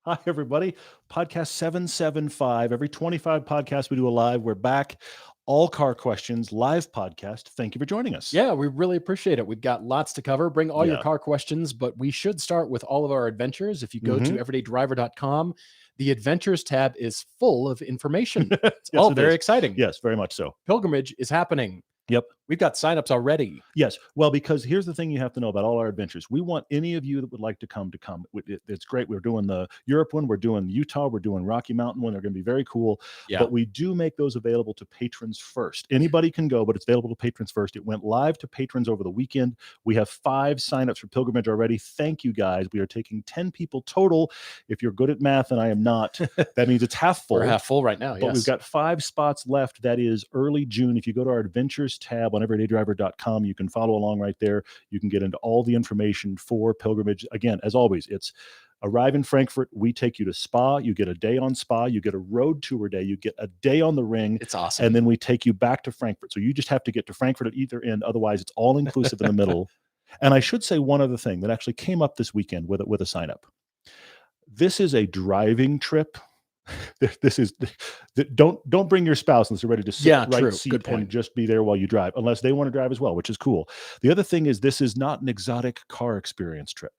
Hi, everybody. Podcast 775. Every 25 podcasts, we do a live. We're back. All car questions, live podcast. Thank you for joining us. Yeah, we really appreciate it. We've got lots to cover. Bring all your car questions, but we should start with all of our adventures. If you go to everydaydriver.com, the adventures tab is full of information. It's all very exciting. Yes, very much so. Pilgrimage is happening. Yep. We've got signups already. Yes. Well, because here's the thing you have to know about all our adventures. We want any of you that would like to come. It's great. We're doing the Europe one. We're doing Utah. We're doing Rocky Mountain one. They're going to be very cool. Yeah. But we do make those available to patrons first. Anybody can go, but it's available to patrons first. It went live to patrons over the weekend. We have 5 signups for Pilgrimage already. Thank you, guys. We are taking 10 people total. If you're good at math, and I am not, that means it's half full. We're half full right now, But we've got 5 spots left. That is early June. If you go to our adventures tab on everydaydriver.com, you can follow along right there. You can get into all the information for Pilgrimage. Again, as always, it's arrive in Frankfurt. We take you to Spa. You get a day on Spa. You get a road tour day. You get a day on the ring. It's awesome. And then we take you back to Frankfurt. So you just have to get to Frankfurt at either end. Otherwise, it's all inclusive in the middle. And I should say one other thing that actually came up this weekend with a sign up. This is a driving trip. This is don't bring your spouse unless they're ready to sit right seat and just be there while you drive, unless they want to drive as well, which is cool. The other thing is this is not an exotic car experience trip.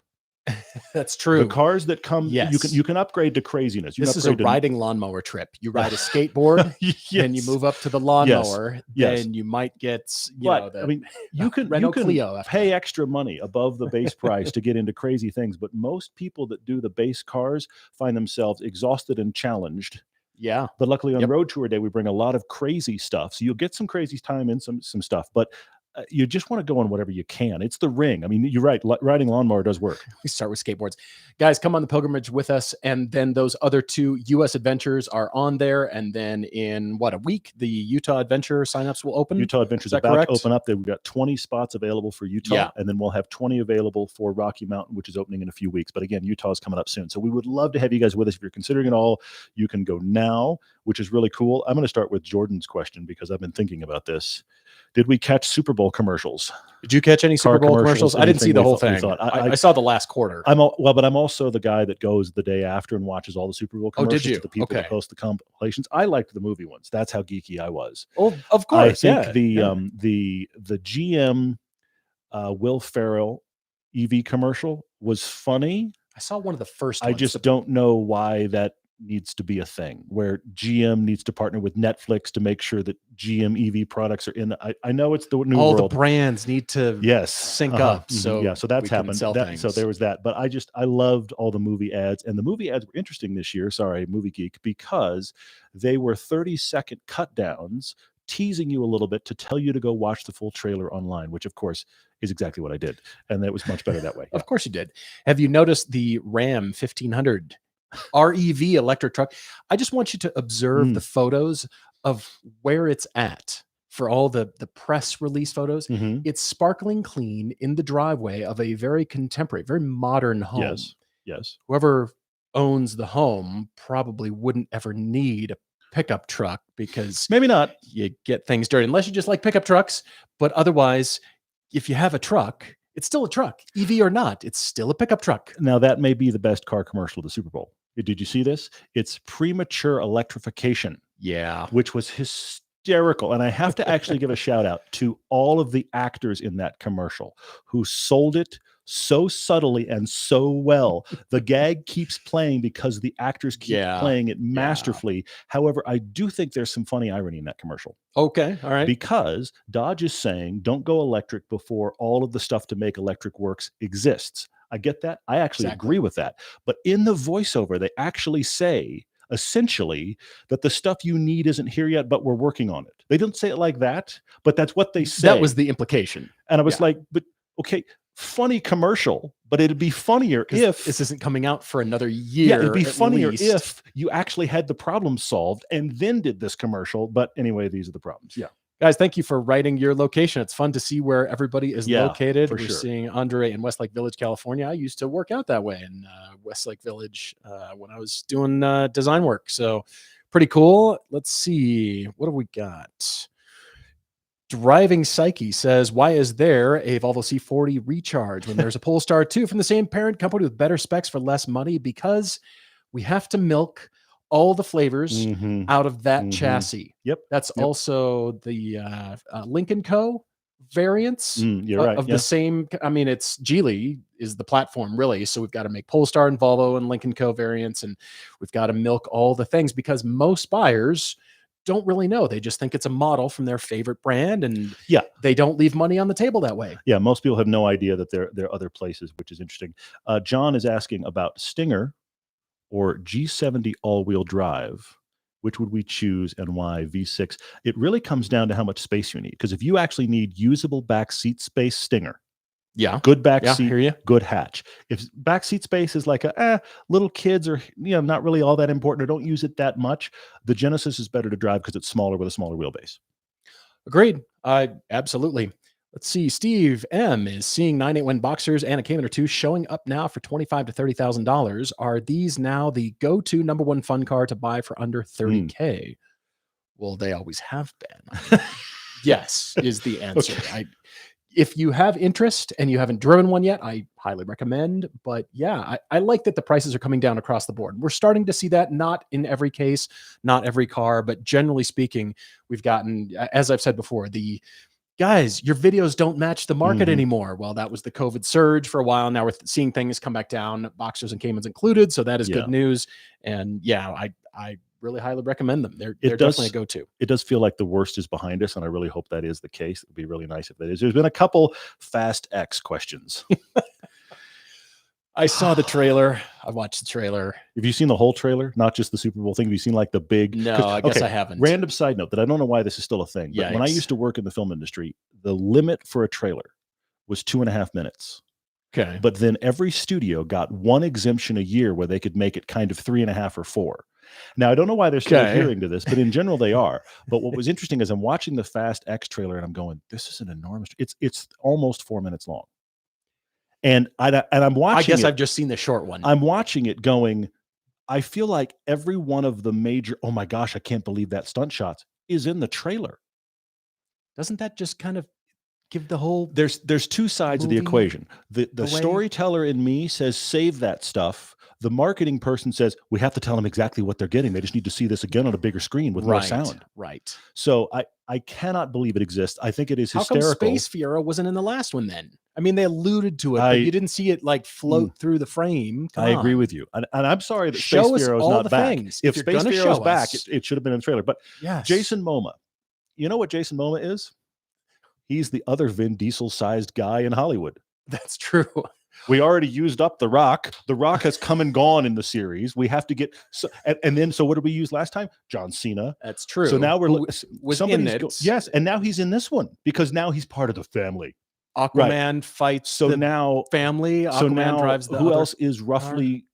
That's true. The cars that come, you can upgrade to craziness. This is a riding lawnmower trip. You ride a skateboard, and you move up to the lawnmower. Then you might get, you can Clio pay extra money above the base price to get into crazy things. But most people that do the base cars find themselves exhausted and challenged. Yeah. But luckily on Road Tour Day, we bring a lot of crazy stuff. So you'll get some crazy time and some stuff. But you just want to go on whatever you can. It's the ring. I mean, you're right. Riding lawnmower does work. We start with skateboards. Guys, come on the pilgrimage with us. And then those other 2 U.S. adventures are on there. And then in a week, the Utah adventure signups will open. Utah adventure is about to open up. We've got 20 spots available for Utah. Yeah. And then we'll have 20 available for Rocky Mountain, which is opening in a few weeks. But again, Utah is coming up soon. So we would love to have you guys with us. If you're considering it all, you can go now, which is really cool. I'm going to start with Jordan's question because I've been thinking about this. Did we catch Super Bowl commercials? Did you catch any Super Bowl commercials? I didn't see the whole thing. I saw the last quarter. But I'm also the guy that goes the day after and wates all the Super Bowl commercials. Oh, did you? The people that post the compilations. I liked the movie ones. That's how geeky I was. Oh, of course. I think the GM Will Ferrell EV commercial was funny. I saw one of the first ones. I just don't know why that needs to be a thing where GM needs to partner with Netflix to make sure that GM EV products are in. I know it's the new world. All the brands need to sync up. So so that's happened. So there was that. But I loved all the movie ads, and the movie ads were interesting this year. Sorry, Movie Geek, because they were 30-second cut downs, teasing you a little bit to tell you to go watch the full trailer online, which of course is exactly what I did. And that was much better that way. Of course you did. Have you noticed the Ram 1500 REV electric truck? I just want you to observe the photos of where it's at for all the press release photos. It's sparkling clean in the driveway of a very contemporary, very modern home. Yes. Whoever owns the home probably wouldn't ever need a pickup truck because maybe not. You get things dirty unless you just like pickup trucks. But otherwise, if you have a truck, it's still a truck, EV or not. It's still a pickup truck. Now, that may be the best car commercial of the Super Bowl. Did you see this? It's premature electrification. Yeah. Which was hysterical. And I have to actually give a shout out to all of the actors in that commercial who sold it so subtly and so well. The gag keeps playing because the actors keep playing it masterfully. However, I do think there's some funny irony in that commercial. Okay. All right. Because Dodge is saying, don't go electric before all of the stuff to make electric works exists. I get that. I actually agree with that. But in the voiceover, they actually say, essentially, that the stuff you need isn't here yet, but we're working on it. They don't say it like that, but that's what they say. That was the implication. And I was like, but okay, funny commercial, but it'd be funnier if this isn't coming out for another year. Yeah, it'd be funnier if you actually had the problem solved and then did this commercial. But anyway, these are the problems. Yeah. Guys, thank you for writing your location. It's fun to see where everybody is located. We're seeing Andre in Westlake Village, California. I used to work out that way in Westlake Village when I was doing design work. So pretty cool. Let's see. What have we got? Driving Psyche says, why is there a Volvo C40 Recharge when there's a Polestar 2 from the same parent company with better specs for less money? Because we have to milk all the flavors out of that chassis. Yep. That's also the Lincoln Co. variants you're right. of the same. I mean, it's Geely is the platform really. So we've got to make Polestar and Volvo and Lincoln Co. variants, and we've got to milk all the things because most buyers don't really know. They just think it's a model from their favorite brand, and they don't leave money on the table that way. Yeah, most people have no idea that there are other places, which is interesting. John is asking about Stinger or G70 all-wheel drive. Which would we choose and why? V6. It really comes down to how much space you need. Because if you actually need usable back seat space, Stinger. Yeah. Good back seat, hear you. Good hatch. If back seat space is like little kids are not really all that important or don't use it that much, the Genesis is better to drive because it's smaller with a smaller wheelbase. Agreed. Absolutely. Let's see. Steve M is seeing 981 Boxers and a Cayman or two showing up now for $25,000 to $30,000. Are these now the go-to number one fun car to buy for under $30K? Well, they always have been. Yes, is the answer. Okay. If you have interest and you haven't driven one yet, I highly recommend. But yeah, I like that the prices are coming down across the board. We're starting to see that, not in every case, not every car, but generally speaking, we've gotten, as I've said before, guys, your videos don't match the market anymore. Well, that was the COVID surge for a while. Now we're seeing things come back down, Boxers and Caymans included. So that is good news. And yeah, I really highly recommend them. They're definitely a go-to. It does feel like the worst is behind us, and I really hope that is the case. It would be really nice if that is. There's been a couple Fast X questions. I saw the trailer. I watched the trailer. Have you seen the whole trailer? Not just the Super Bowl thing? Have you seen like the big? No, I guess I haven't. Random side note that I don't know why this is still a thing. But when I used to work in the film industry, the limit for a trailer was 2.5 minutes. Okay. But then every studio got one exemption a year where they could make it kind of 3.5 or 4. Now, I don't know why they're still adhering to this, but in general, they are. But what was interesting is I'm watching the Fast X trailer and I'm going, this is an enormous, it's almost 4 minutes long. And I'm watching. I guess I've just seen the short one. I'm watching it going, I feel like every one of the major, oh my gosh, I can't believe that stunt shots is in the trailer. Doesn't that just kind of give the whole there's two sides of the equation. The storyteller in me says save that stuff. The marketing person says we have to tell them exactly what they're getting. They just need to see this again on a bigger screen with more sound. Right. So I cannot believe it exists. I think it is hysterical. How come Space Fiera wasn't in the last one then? I mean, they alluded to it, but you didn't see it like float through the frame. I agree with you. And I'm sorry that Space Fiera is not back. If Space Fiera was back, it should have been in the trailer. But Jason Momoa, you know what Jason Momoa is? He's the other Vin Diesel-sized guy in Hollywood. That's true. We already used up The Rock. The Rock has come and gone in the series. We have to get and then so what did we use last time? John Cena. That's true. So now was in it. Yes, and now he's in this one because now he's part of the family. Aquaman fights now family. So Aquaman now drives the who else is roughly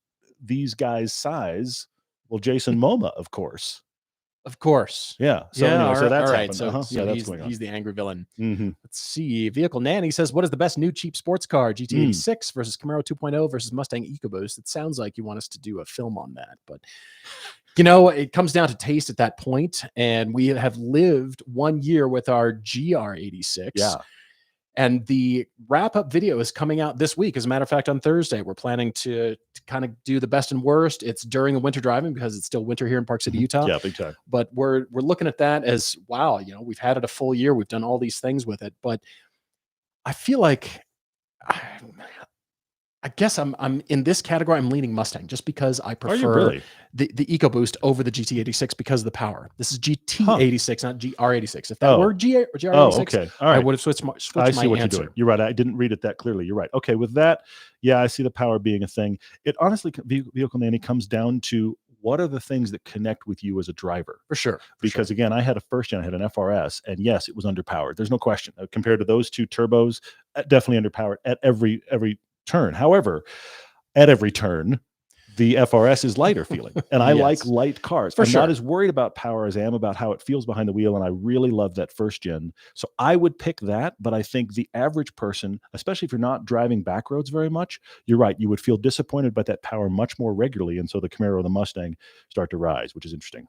these guys' size? Well, Jason Momoa, of course. Of course. Yeah. So, anyway, so that's happened. So that's going on. He's the angry villain. Let's see. Vehicle Nanny says, what is the best new cheap sports car? GT86 versus Camaro 2.0 versus Mustang EcoBoost. It sounds like you want us to do a film on that. But, it comes down to taste at that point. And we have lived 1 year with our GR86. Yeah. And the wrap-up video is coming out this week. As a matter of fact, on Thursday, we're planning to kind of do the best and worst. It's during the winter driving because it's still winter here in Park City, Utah. Yeah, big time. But we're looking at that as, wow, we've had it a full year. We've done all these things with it. But I feel like, I guess I'm in this category. I'm leaning Mustang just because I prefer the EcoBoost over the GT86 because of the power. This is GT86, not GR86. If that were GR86, okay. All right. I would have switched my what answer. You're doing. You're right. I didn't read it that clearly. You're right. Okay, with that, I see the power being a thing. It honestly, Vehicle Nanny comes down to what are the things that connect with you as a driver? For sure. Because again, I had a first gen, I had an FRS, and yes, it was underpowered. There's no question. Compared to those two turbos, definitely underpowered at every turn. However, at every turn, the FRS is lighter feeling, and I like light cars. I'm not as worried about power as I am about how it feels behind the wheel, and I really love that first gen. So I would pick that, but I think the average person, especially if you're not driving back roads very much, you're right, you would feel disappointed by that power much more regularly, and so the Camaro and the Mustang start to rise, which is interesting.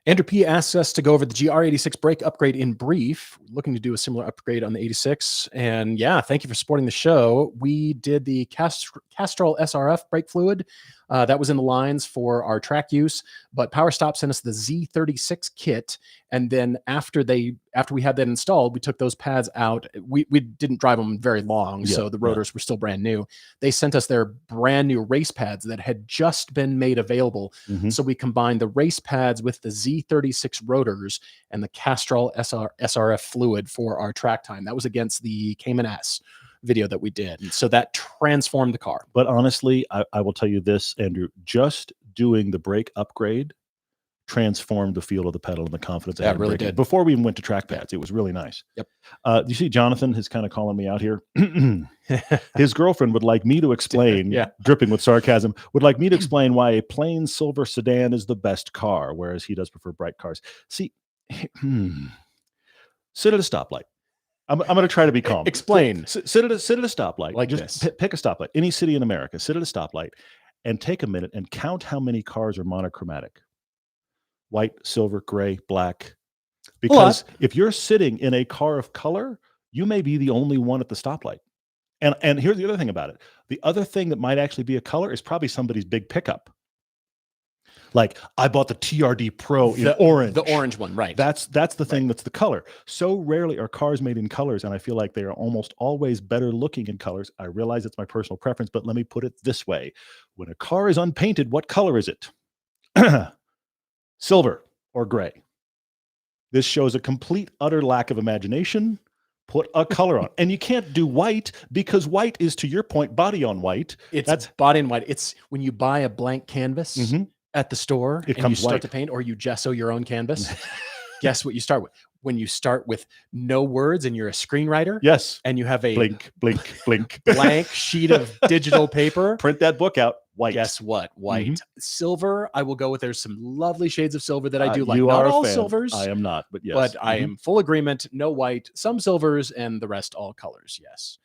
Andrew P. asks us to go over the GR86 brake upgrade in brief. We're looking to do a similar upgrade on the 86. And thank you for supporting the show. We did the Castrol SRF brake fluid That was in the lines for our track use, but PowerStop sent us the Z36 kit. And then after we had that installed, we took those pads out. We didn't drive them very long, so the rotors were still brand new. They sent us their brand new race pads that had just been made available. So we combined the race pads with the Z36 rotors and the Castrol SRF fluid for our track time. That was against the Cayman S video that we did. And so that transformed the car. But honestly, I will tell you this, Andrew, just doing the brake upgrade transformed the feel of the pedal and the confidence. Yeah, it really did. Before we even went to track pads, it was really nice. Yep. You see, Jonathan is kind of calling me out here. His girlfriend would like me to explain, dripping with sarcasm, would like me to explain why a plain silver sedan is the best car, whereas he does prefer bright cars. See, sit at a stoplight. I'm going to try to be calm. Explain. Sit at a stoplight. Like just this. Pick a stoplight. Any city in America. Sit at a stoplight and take a minute and count how many cars are monochromatic. White, silver, gray, black. Because if you're sitting in a car of color, you may be the only one at the stoplight. And here's the other thing about it. The other thing that might actually be a color is probably somebody's big pickup. Like, I bought the TRD Pro in orange. The orange one, right. That's the thing that's the color. So rarely are cars made in colors, and I feel like they are almost always better looking in colors. I realize it's my personal preference, but let me put it this way. When a car is unpainted, what color is it? Silver or gray. This shows a complete, utter lack of imagination. Put a color on. And you can't do white because white is, to your point, body on white. That's body on white. It's when you buy a blank canvas at the store and you start to paint, or you gesso your own canvas. Guess what you start with? When you start with no words and you're a screenwriter. Yes. And you have a blink, blank sheet of digital paper. Print that book out. White. Guess what? White. Silver, I will go with. There's some lovely shades of silver that I do like. You not are all a fan. Silvers. I am not, but yes. But I am full agreement. No white, some silvers, and the rest all colors. Yes.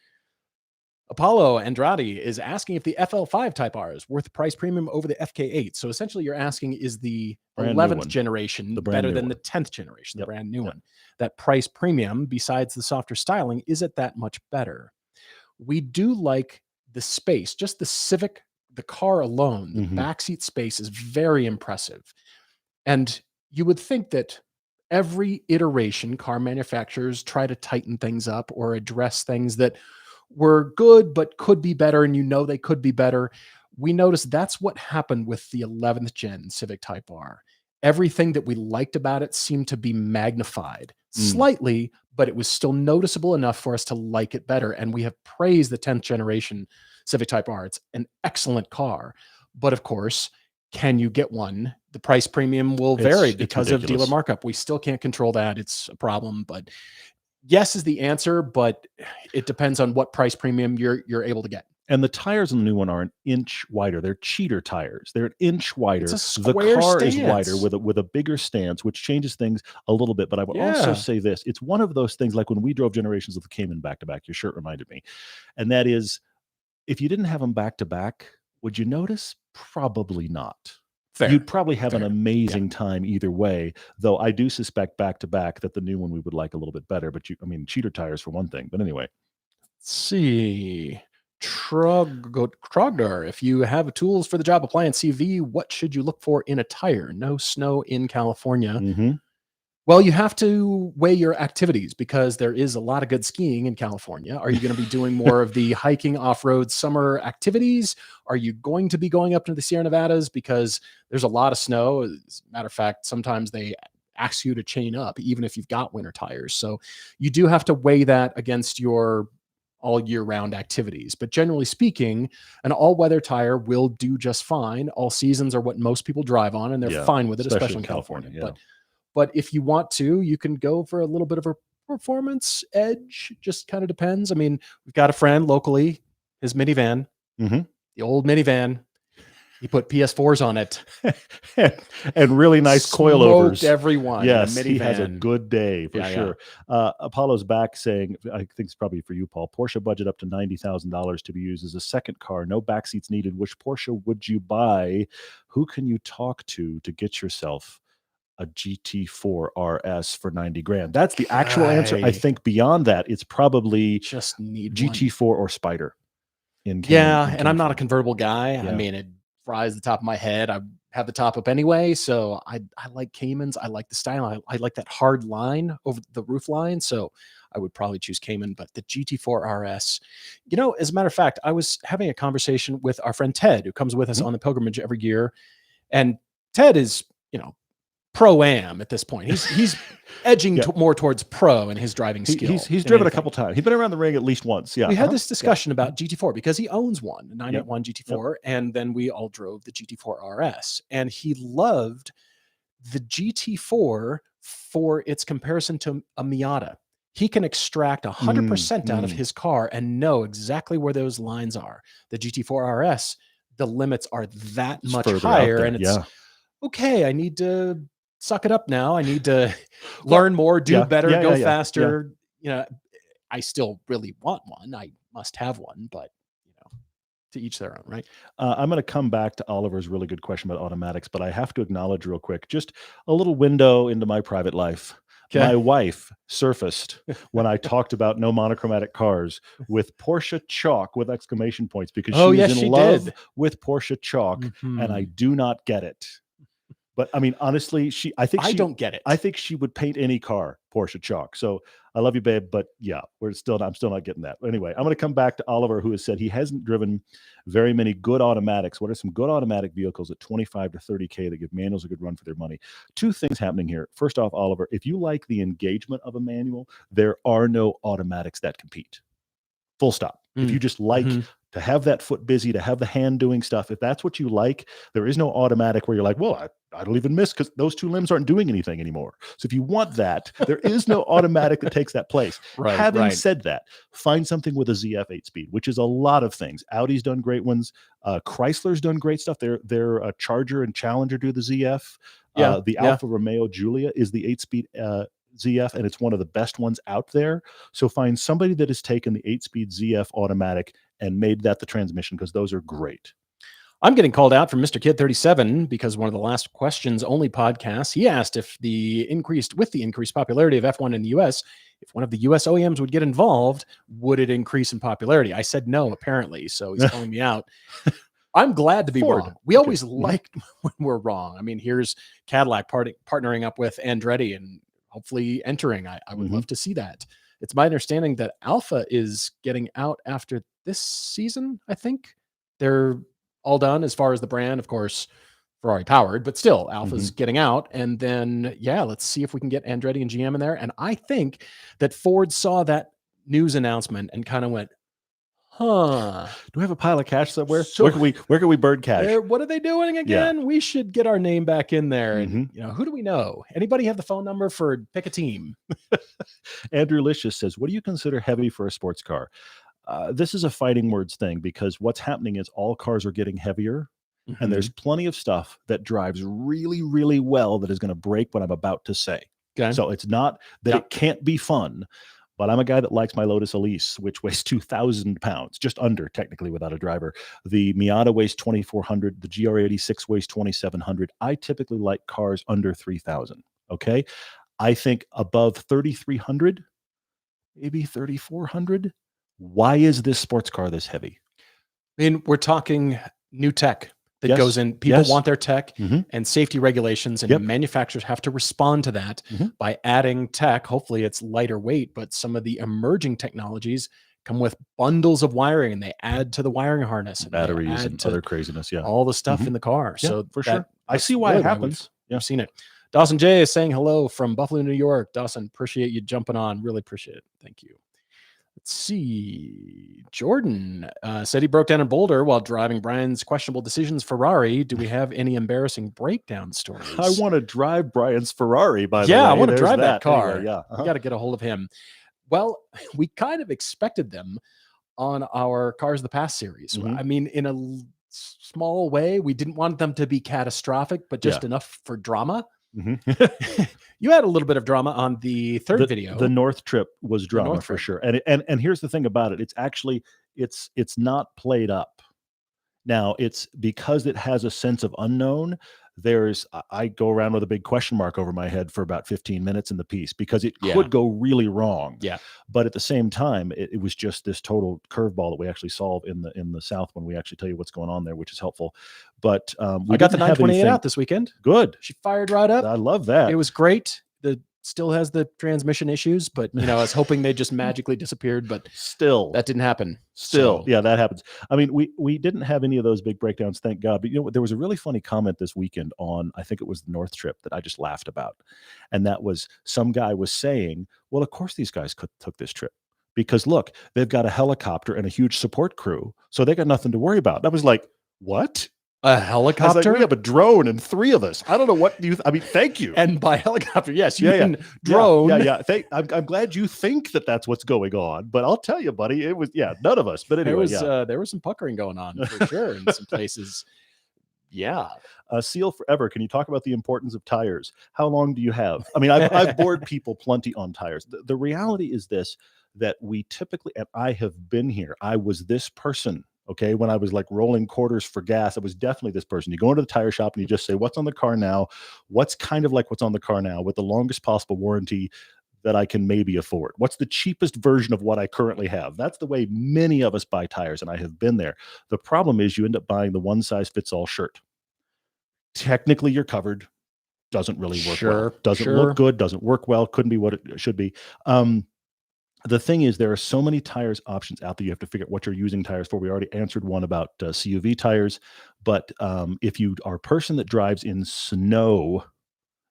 Apollo Andrade is asking if the FL5 Type R is worth price premium over the FK8. So essentially you're asking, is the 11th generation better than the 10th generation, the brand new one? That price premium, besides the softer styling, is it that much better? We do like the space, just the Civic, the car alone, the backseat space is very impressive. And you would think that every iteration, car manufacturers try to tighten things up or address things that were good but could be better, and they could be better. We noticed that's what happened with the 11th gen Civic Type R. Everything that we liked about it seemed to be magnified slightly, but it was still noticeable enough for us to like it better. And we have praised the 10th generation Civic Type R. It's an excellent car, but of course, can you get one? The price premium will vary because of dealer markup. We still can't control that. It's a problem, but yes is the answer, but it depends on what price premium you're able to get. And the tires on the new one are an inch wider. They're cheater tires. They're an inch wider. It's a the square car stance. is wider with a bigger stance, which changes things a little bit. But I would also say this. It's one of those things like when we drove generations of the Cayman back to back, your shirt reminded me. And that is, if you didn't have them back to back, would you notice? Probably not. Fair. You'd probably have an amazing time either way, though I do suspect back to back that the new one we would like a little bit better. But cheater tires for one thing. But anyway. Let's see. Trogdor, if you have tools for the job applying CV, what should you look for in a tire? No snow in California. Well, you have to weigh your activities because there is a lot of good skiing in California. Are you going to be doing more of the hiking, off-road summer activities? Are you going to be going up to the Sierra Nevadas because there's a lot of snow? As a matter of fact, sometimes they ask you to chain up even if you've got winter tires. So you do have to weigh that against your all year round activities. But generally speaking, an all-weather tire will do just fine. All seasons are what most people drive on, and they're fine with it, especially in California. But if you want to, you can go for a little bit of a performance edge. Just kind of depends. I mean, we've got a friend locally, his minivan, the old minivan. He put PS4s on it and really nice coilovers. Smoked everyone. Yes, he has a good day for sure. Apollo's back saying, I think it's probably for you, Paul. Porsche budget up to $90,000 to be used as a second car. No back seats needed. Which Porsche would you buy? Who can you talk to get yourself a GT4 RS for 90 grand? That's the actual answer. I think beyond that, it's probably just need GT4 or Spider. And I'm not a convertible guy. I mean, fries the top of my head. I have the top up anyway, so I like Caymans. I like the style. I like that hard line over the roof line, so I would probably choose Cayman. But the GT4 RS, as a matter of fact, I was having a conversation with our friend Ted, who comes with us on the pilgrimage every year, and Ted is, pro-am at this point. He's edging more towards pro in his driving skill. He's driven a couple times. He's been around the ring at least once. Yeah. We had this discussion about GT4 because he owns one, a 981 GT4, and then we all drove the GT4 RS, and he loved the GT4 for its comparison to a Miata. He can extract 100% out of his car and know exactly where those lines are. The GT4 RS, the limits are that much higher, and it's okay. I need to suck it up now. I need to learn more, do better, go faster. I still really want one. I must have one, but to each their own, right? I'm going to come back to Oliver's really good question about automatics, but I have to acknowledge real quick, just a little window into my private life. Okay. My wife surfaced when I talked about no monochromatic cars with Porsche chalk with exclamation points, because she was in love with Porsche chalk, and I do not get it. But I mean, honestly, I don't get it. I think she would paint any car Porsche chalk. So I love you, babe, but yeah, I'm still not getting that. Anyway, I'm going to come back to Oliver, who has said he hasn't driven very many good automatics. What are some good automatic vehicles at 25 to 30K that give manuals a good run for their money? Two things happening here. First off, Oliver, if you like the engagement of a manual, there are no automatics that compete. Full stop. If you just like to have that foot busy, to have the hand doing stuff, if that's what you like, there is no automatic where you're like, well, I don't even miss because those two limbs aren't doing anything anymore. So if you want that, there is no automatic that takes that place. Having said that, find something with a ZF 8-speed, which is a lot of things. Audi's done great ones. Chrysler's done great stuff. Their Charger and Challenger do the ZF. The Alfa Romeo Giulia is the 8-speed ZF, and it's one of the best ones out there. So find somebody that has taken the 8-speed ZF automatic and made that the transmission, because those are great. I'm getting called out from Mr. Kid 37 because one of the last questions only podcasts, he asked if with the increased popularity of F1 in the US, if one of the US OEMs would get involved, would it increase in popularity? I said no, apparently. So he's calling me out. I'm glad to be wrong. We always like when we're wrong. I mean, here's Cadillac partnering up with Andretti and hopefully entering. I would love to see that. It's my understanding that Alpha is getting out after this season. I think they're all done as far as the brand, of course, Ferrari powered, but still Alpha's getting out. And then, let's see if we can get Andretti and GM in there. And I think that Ford saw that news announcement and kind of went, do we have a pile of cash somewhere? So where can we burn cash? What are they doing again? We should get our name back in there. And who do we know? Anybody have the phone number for pick a team? Andrew Licious says, what do you consider heavy for a sports car? This is a fighting words thing, because what's happening is all cars are getting heavier, and there's plenty of stuff that drives really, really well that is going to break what I'm about to say. Okay. So it's not that it can't be fun. But I'm a guy that likes my Lotus Elise, which weighs 2,000 pounds, just under technically without a driver. The Miata weighs 2,400. The GR86 weighs 2,700. I typically like cars under 3,000. Okay. I think above 3,300, maybe 3,400. Why is this sports car this heavy? I mean, we're talking new tech that goes in. People want their tech and safety regulations, and manufacturers have to respond to that by adding tech. Hopefully it's lighter weight, but some of the emerging technologies come with bundles of wiring, and they add to the wiring harness, and batteries and other craziness. All the stuff in the car. So for sure, I see why it happens. I've seen it. Dawson J is saying hello from Buffalo, New York. Dawson, appreciate you jumping on. Really appreciate it. Thank you. Let's see. Jordan said he broke down in Boulder while driving Brian's questionable decisions Ferrari. Do we have any embarrassing breakdown stories? I want to drive Brian's Ferrari, by the way. Yeah, I want to drive that car. Anyway, we got to get a hold of him. Well, we kind of expected them on our Cars of the Past series. I mean, in a small way, we didn't want them to be catastrophic, but just enough for drama. You had a little bit of drama on the third video. The North trip was drama for sure. And here's the thing about it. It's actually, it's not played up. Now, it's because it has a sense of unknown. I go around with a big question mark over my head for about 15 minutes in the piece because it could go really wrong. Yeah. But at the same time, it was just this total curveball that we actually solve in the South when we actually tell you what's going on there, which is helpful. But we got the 928 out this weekend. Good. She fired right up. I love that. It was great. Still has the transmission issues, but I was hoping they just magically disappeared, but still that didn't happen. Yeah, that happens. I mean, we didn't have any of those big breakdowns, thank God. But there was a really funny comment this weekend on, I think it was the North trip, that I just laughed about. And that was, some guy was saying, well, of course these guys took this trip because look, they've got a helicopter and a huge support crew, so they got nothing to worry about. And I was like, what? A helicopter? We have a drone and 3 of us. I don't know what I mean, thank you. And by helicopter, yes, you mean drone. Yeah. I'm glad you think that's what's going on, but I'll tell you, buddy, it was, none of us. But anyway, there was some puckering going on for sure in some places. Yeah. Seal Forever, can you talk about the importance of tires? How long do you have? I mean, I've bored people plenty on tires. The reality is this, that we typically, and I have been here, I was this person. Okay, when I was like rolling quarters for gas, I was definitely this person. You go into the tire shop and you just say, what's on the car now? What's kind of like what's on the car now with the longest possible warranty that I can maybe afford? What's the cheapest version of what I currently have? That's the way many of us buy tires, and I have been there. The problem is you end up buying the one-size-fits-all shirt. Technically, you're covered. Doesn't really work well. Doesn't look good. Doesn't work well. Couldn't be what it should be. The thing is, there are so many tires options out there. You have to figure out what you're using tires for. We already answered one about CUV tires, but if you are a person that drives in snow,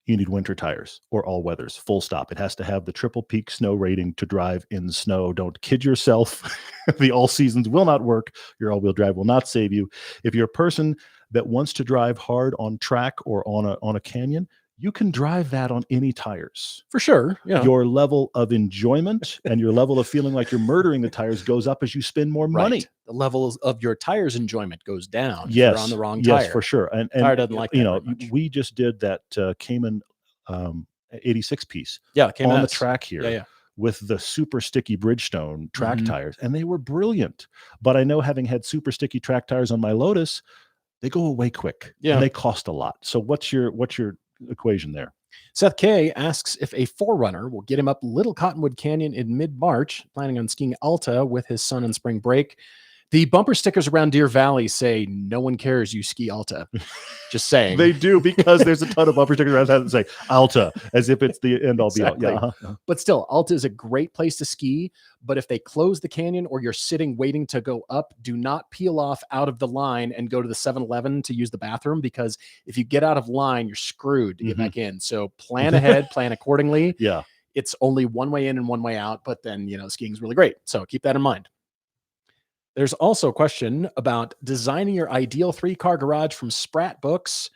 you need winter tires or all weathers, full stop. It has to have the triple peak snow rating to drive in snow. Don't kid yourself. The all seasons will not work. Your all-wheel drive will not save you. If you're a person that wants to drive hard on track or on a canyon, you can drive that on any tires. For sure. Yeah. Your level of enjoyment and your level of feeling like you're murdering the tires goes up as you spend more money. The level of your tires enjoyment goes down. Yes. If you're on the wrong tire. Yes, for sure. And tire doesn't like that we just did that Cayman 86 piece Cayman on the track here with the super sticky Bridgestone track tires, and they were brilliant. But I know, having had super sticky track tires on my Lotus, they go away quick and they cost a lot. So what's your equation there? Seth K asks if a 4Runner will get him up Little Cottonwood Canyon in mid-March, planning on skiing Alta with his son on spring break. The bumper stickers around Deer Valley say, no one cares you ski Alta. Just saying. They do, because there's a ton of bumper stickers around that say Alta, as if it's the end all be all. Yeah. But still, Alta is a great place to ski. But if they close the canyon or you're sitting waiting to go up, do not peel off out of the line and go to the 7-Eleven to use the bathroom, because if you get out of line, you're screwed to get back in. So plan ahead, plan accordingly. Yeah. It's only one way in and one way out, but then, skiing is really great. So keep that in mind. There's also a question about designing your ideal 3-car garage from Spratt Books.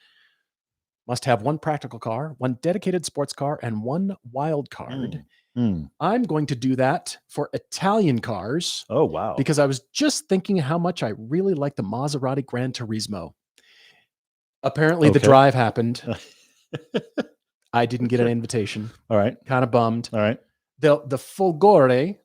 Must have 1 practical car, 1 dedicated sports car, and 1 wild card. I'm going to do that for Italian cars. Oh, wow. Because I was just thinking how much I really like the Maserati Gran Turismo. Apparently the drive happened. I didn't get an invitation. All right. Kind of bummed. All right. The Folgore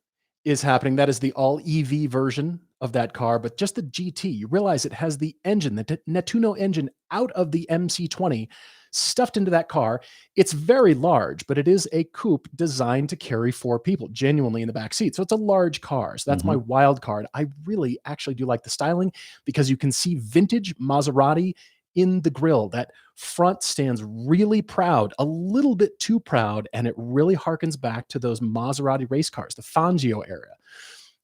is happening. That is the all EV version of that car, but just the GT. You realize it has the engine, the Nettuno engine out of the MC20 stuffed into that car. It's very large, but it is a coupe designed to carry 4 people genuinely in the back seat. So it's a large car. So that's my wild card. I really actually do like the styling, because you can see vintage Maserati in the grille. That front stands really proud, a little bit too proud, and it really harkens back to those Maserati race cars, the Fangio era.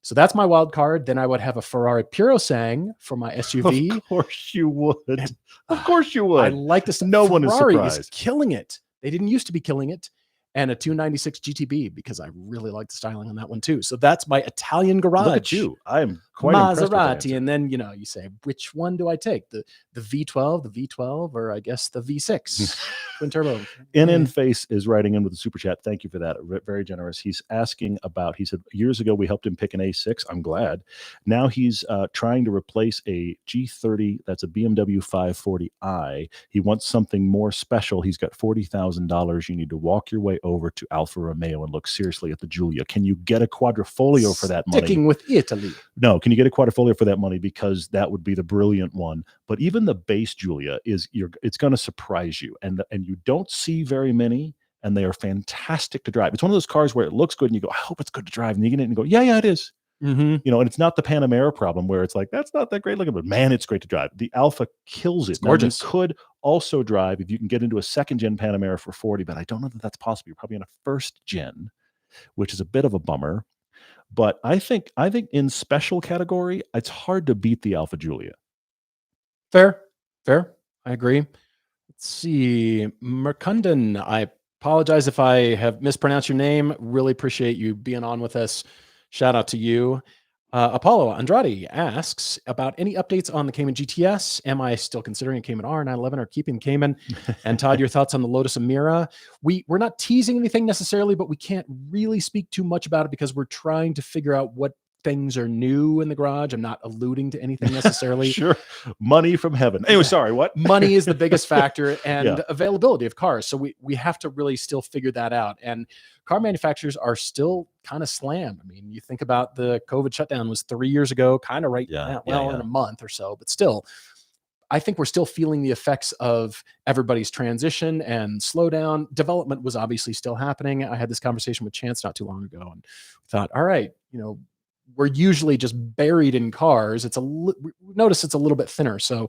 So that's my wild card. Then I would have a Ferrari Purosangue for my SUV. Of course you would. Of course you would. I like this. No one is surprised. Ferrari is killing it. They didn't used to be killing it. And a 296 GTB, because I really like the styling on that one too. So that's my Italian garage. Look at you. I am quite Maserati. And then, you say, which one do I take? The V12, or I guess the V6 twin turbo. NN Face is writing in with a super chat. Thank you for that. Very generous. He's asking about, he said, years ago we helped him pick an A6. I'm glad. Now he's trying to replace a G30. That's a BMW 540i. He wants something more special. He's got $40,000. You need to walk your way over to Alfa Romeo and look seriously at the Giulia. Can you get a quadrifoglio for that money? Sticking with Italy. No, can you get a quadrifoglio for that money? Because that would be the brilliant one. But even the base Giulia it's going to surprise you, and you don't see very many, and they are fantastic to drive. It's one of those cars where it looks good, and you go, I hope it's good to drive, and you get in and go, yeah, it is. Mm-hmm. And it's not the Panamera problem where it's like, that's not that great looking, but man, it's great to drive. The Alpha kills it. It's gorgeous. Now, you could also drive if you can get into a second-gen Panamera for 40, but I don't know that that's possible. You're probably in a first-gen, which is a bit of a bummer. But I think in special category, it's hard to beat the Alpha Giulia. Fair. I agree. Let's see. Merkundan, I apologize if I have mispronounced your name. Really appreciate you being on with us. Shout out to you. Apollo Andrade asks about any updates on the Cayman GTS. Am I still considering a Cayman R 911 or keeping Cayman? And Todd, your thoughts on the Lotus Emira? We're not teasing anything necessarily, but we can't really speak too much about it because we're trying to figure out what things are new in the garage. I'm not alluding to anything necessarily. Sure. Money from heaven. Anyway, sorry, what? Money is the biggest factor, and availability of cars. So we have to really still figure that out. And car manufacturers are still kind of slammed. I mean, you think about the COVID shutdown was 3 years ago, kind of now, in a month or so, but still, I think we're still feeling the effects of everybody's transition and slowdown. Development was obviously still happening. I had this conversation with Chance not too long ago and thought, all right, we're usually just buried in cars. Notice it's a little bit thinner. So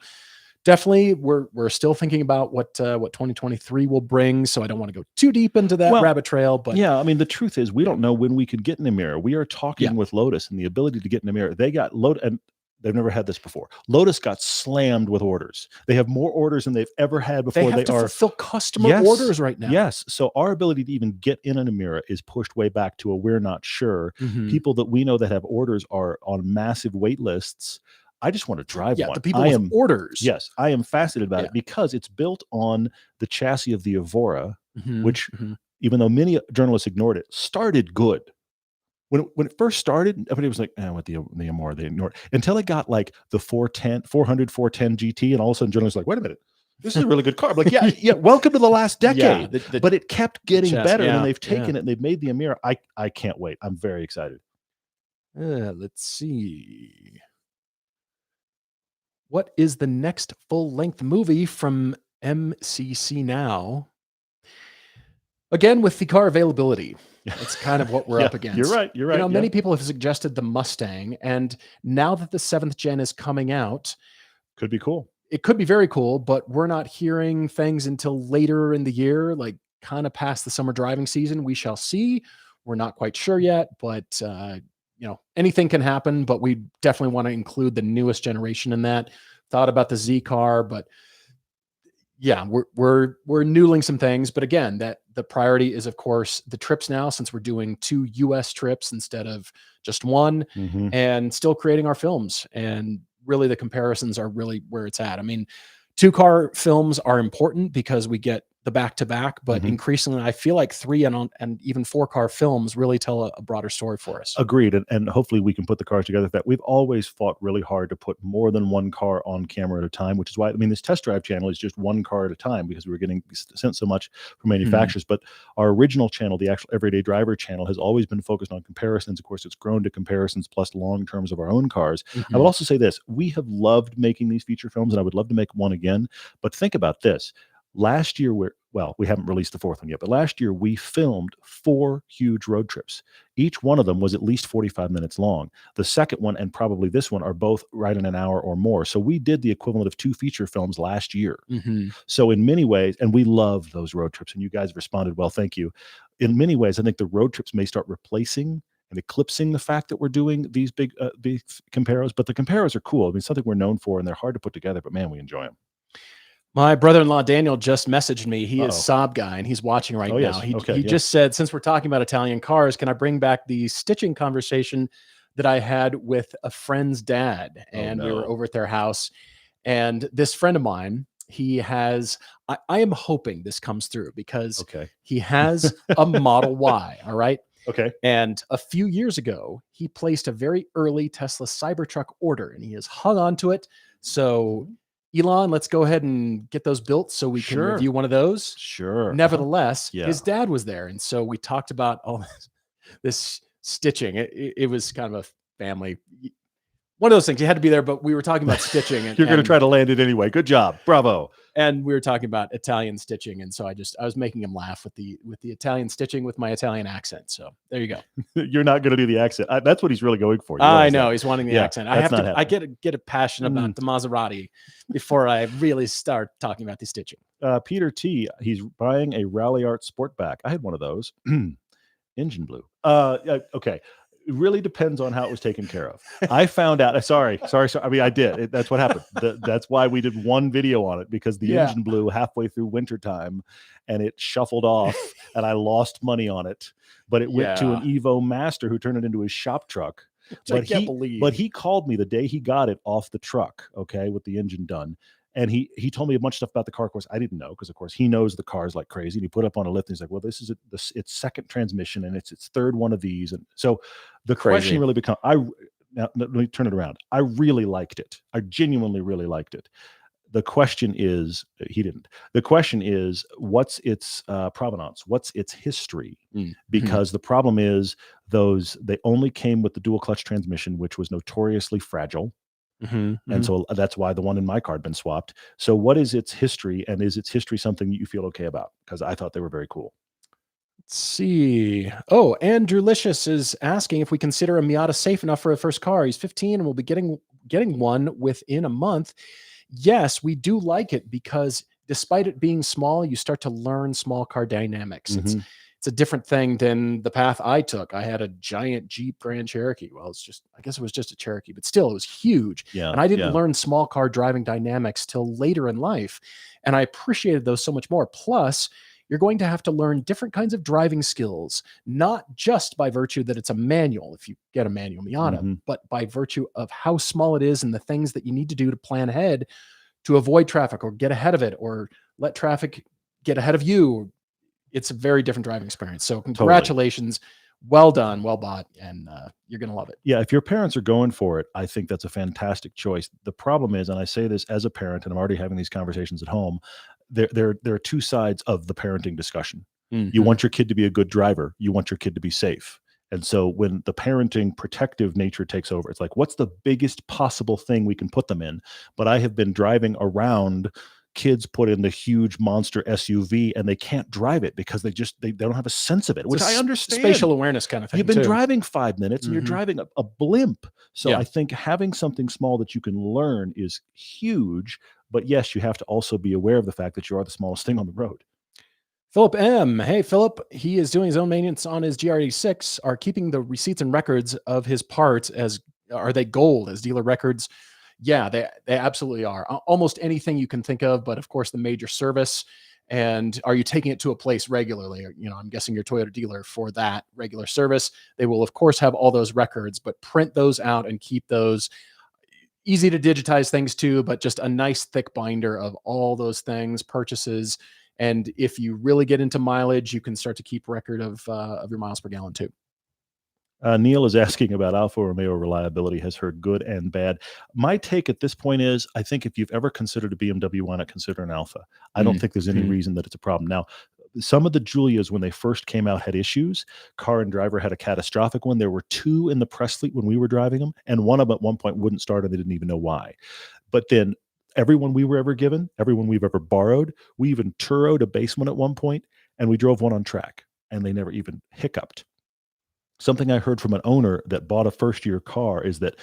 definitely we're still thinking about what 2023 will bring. So I don't want to go too deep into that rabbit trail, but yeah, I mean, the truth is we don't know when we could get an Emira. We are talking with Lotus and the ability to get an Emira. They got Lotus, and they've never had this before. Lotus got slammed with orders. They have more orders than they've ever had before. They have to fulfill customer orders right now. Yes. So our ability to even get in an Emira is pushed way back to a we're not sure. Mm-hmm. People that we know that have orders are on massive wait lists. I just want to drive one. The people with orders. Yes, I am fascinated about it because it's built on the chassis of the Evora, which, even though many journalists ignored it, started good. When it first started, everybody was like, with the Emora, they ignored it. Until it got like the 400, 410 GT, and all of a sudden journalists were like, wait a minute, this is a really good car. I'm like, yeah, welcome to the last decade. But it kept getting better, and they've taken it and they've made the Emira. I can't wait. I'm very excited. Let's see. What is the next full-length movie from MCC Now? Again, with the car availability, that's kind of what we're up against. You're right. Many people have suggested the Mustang, and now that the 7th gen is coming out, could be cool. It could be very cool, but we're not hearing things until later in the year, like kind of past the summer driving season. We shall see. We're not quite sure yet, but anything can happen. But we definitely want to include the newest generation in that. Thought about the Z car, but yeah, we're noodling some things, but again, that the priority is of course the trips now, since we're doing 2 US trips instead of just one, and still creating our films. And really the comparisons are really where it's at. I mean, 2-car films are important because we get the back-to-back, but increasingly I feel like 3 and even 4-car films really tell a broader story for us. Agreed. And hopefully we can put the cars together. That we've always fought really hard to put more than one car on camera at a time, which is why, this test drive channel is just one car at a time because we were getting sent so much from manufacturers. But our original channel, the actual Everyday Driver channel, has always been focused on comparisons. Of course, it's grown to comparisons plus long terms of our own cars. I will also say this, we have loved making these feature films, and I would love to make one again. But think about this. Last year, we haven't released the 4th one yet, but last year we filmed 4 huge road trips. Each one of them was at least 45 minutes long. The second one and probably this one are both right in an hour or more. So we did the equivalent of 2 feature films last year. So in many ways, and we love those road trips, and you guys responded well, thank you. In many ways, I think the road trips may start replacing and eclipsing the fact that we're doing these big comparos, but the comparos are cool. Something we're known for, and they're hard to put together, but man, we enjoy them. My brother-in-law Daniel just messaged me. He is Saab guy, and he's watching right now. He just said, since we're talking about Italian cars, can I bring back the stitching conversation that I had with a friend's dad? And we were over at their house, and this friend of mine, he has, I am hoping this comes through because he has a Model Y, all right? Okay. And a few years ago, he placed a very early Tesla Cybertruck order, and he has hung on to it. So Elon, let's go ahead and get those built so we can review one of those. Sure. Nevertheless, his dad was there. And so we talked about all this stitching. It was kind of a family. one of those things. You had to be there, but we were talking about stitching. And, You're going to try to land it anyway. Good job. Bravo. And we were talking about Italian stitching. And so I was making him laugh with the Italian stitching with my Italian accent. So there you go. You're not going to do the accent. That's what he's really going for. I know. He's wanting the accent. I get a passion about the Maserati before I really start talking about the stitching. Peter T, he's buying a Rally Art Sportback. I had one of those. Engine blue. Okay. It really depends on how it was taken care of. I found out. Sorry. I mean, I did. That's what happened. That's why we did one video on it, because the engine blew halfway through wintertime and it shuffled off and I lost money on it. But it went to an Evo Master who turned it into his shop truck. But he called me the day he got it off the truck, okay, with the engine done. And he told me a bunch of stuff about the car. Of course, I didn't know, because of course he knows the cars like crazy. And he put up on a lift and he's like, well, this is its second transmission and it's its third one of these. And so the question really becomes, now let me turn it around. I really liked it. I genuinely really liked it. The question is, he didn't. The question is, what's its provenance? What's its history? Because the problem is they only came with the dual clutch transmission, which was notoriously fragile. And so that's why the one in my car had been swapped. So what is its history, and is its history something you feel okay about? Because I thought they were very cool. Let's see. Oh, Andrew Licious is asking if we consider a Miata safe enough for a first car. He's 15 and will be getting one within a month. Yes, we do like it, because despite it being small, you start to learn small car dynamics. It's a different thing than the path I took. I had a giant Jeep Grand Cherokee. Well, I guess it was just a Cherokee, but still it was huge. And I didn't learn small car driving dynamics till later in life. And I appreciated those so much more. Plus, you're going to have to learn different kinds of driving skills, not just by virtue that it's a manual, if you get a manual Miata, but by virtue of how small it is and the things that you need to do to plan ahead to avoid traffic or get ahead of it or let traffic get ahead of you. It's a very different driving experience. So congratulations. Totally. Well done, well bought, and you're going to love it. Yeah, if your parents are going for it, I think that's a fantastic choice. The problem is, and I say this as a parent, and I'm already having these conversations at home, there are two sides of the parenting discussion. You want your kid to be a good driver. You want your kid to be safe. And so when the parenting protective nature takes over, it's like, what's the biggest possible thing we can put them in? But I have been driving around kids put in the huge monster SUV and they can't drive it because they don't have a sense of it, which I understand. Spatial awareness kind of thing. You've been driving 5 minutes and you're driving a blimp. So I think having something small that you can learn is huge. But yes, you have to also be aware of the fact that you are the smallest thing on the road. Philip M. Hey, Philip, he is doing his own maintenance on his GR86. Are keeping the receipts and records of his parts are they gold as dealer records? Yeah, they absolutely are. Almost anything you can think of, but of course the major service. And are you taking it to a place regularly? I'm guessing your Toyota dealer for that regular service. They will of course have all those records, but print those out and keep those. Easy to digitize things too, but just a nice thick binder of all those things, purchases. And if you really get into mileage, you can start to keep record of your miles per gallon too. Neil is asking about Alfa Romeo reliability, has heard good and bad. My take at this point is, I think if you've ever considered a BMW, why not consider an Alfa? I don't think there's any reason that it's a problem. Now, some of the Giulias, when they first came out, had issues. Car and Driver had a catastrophic one. There were two in the press fleet when we were driving them, and one of them at one point wouldn't start and they didn't even know why. But then everyone we were ever given, everyone we've ever borrowed, we even Turo'd a base one at one point, and we drove one on track, and they never even hiccuped. Something I heard from an owner that bought a first-year car is that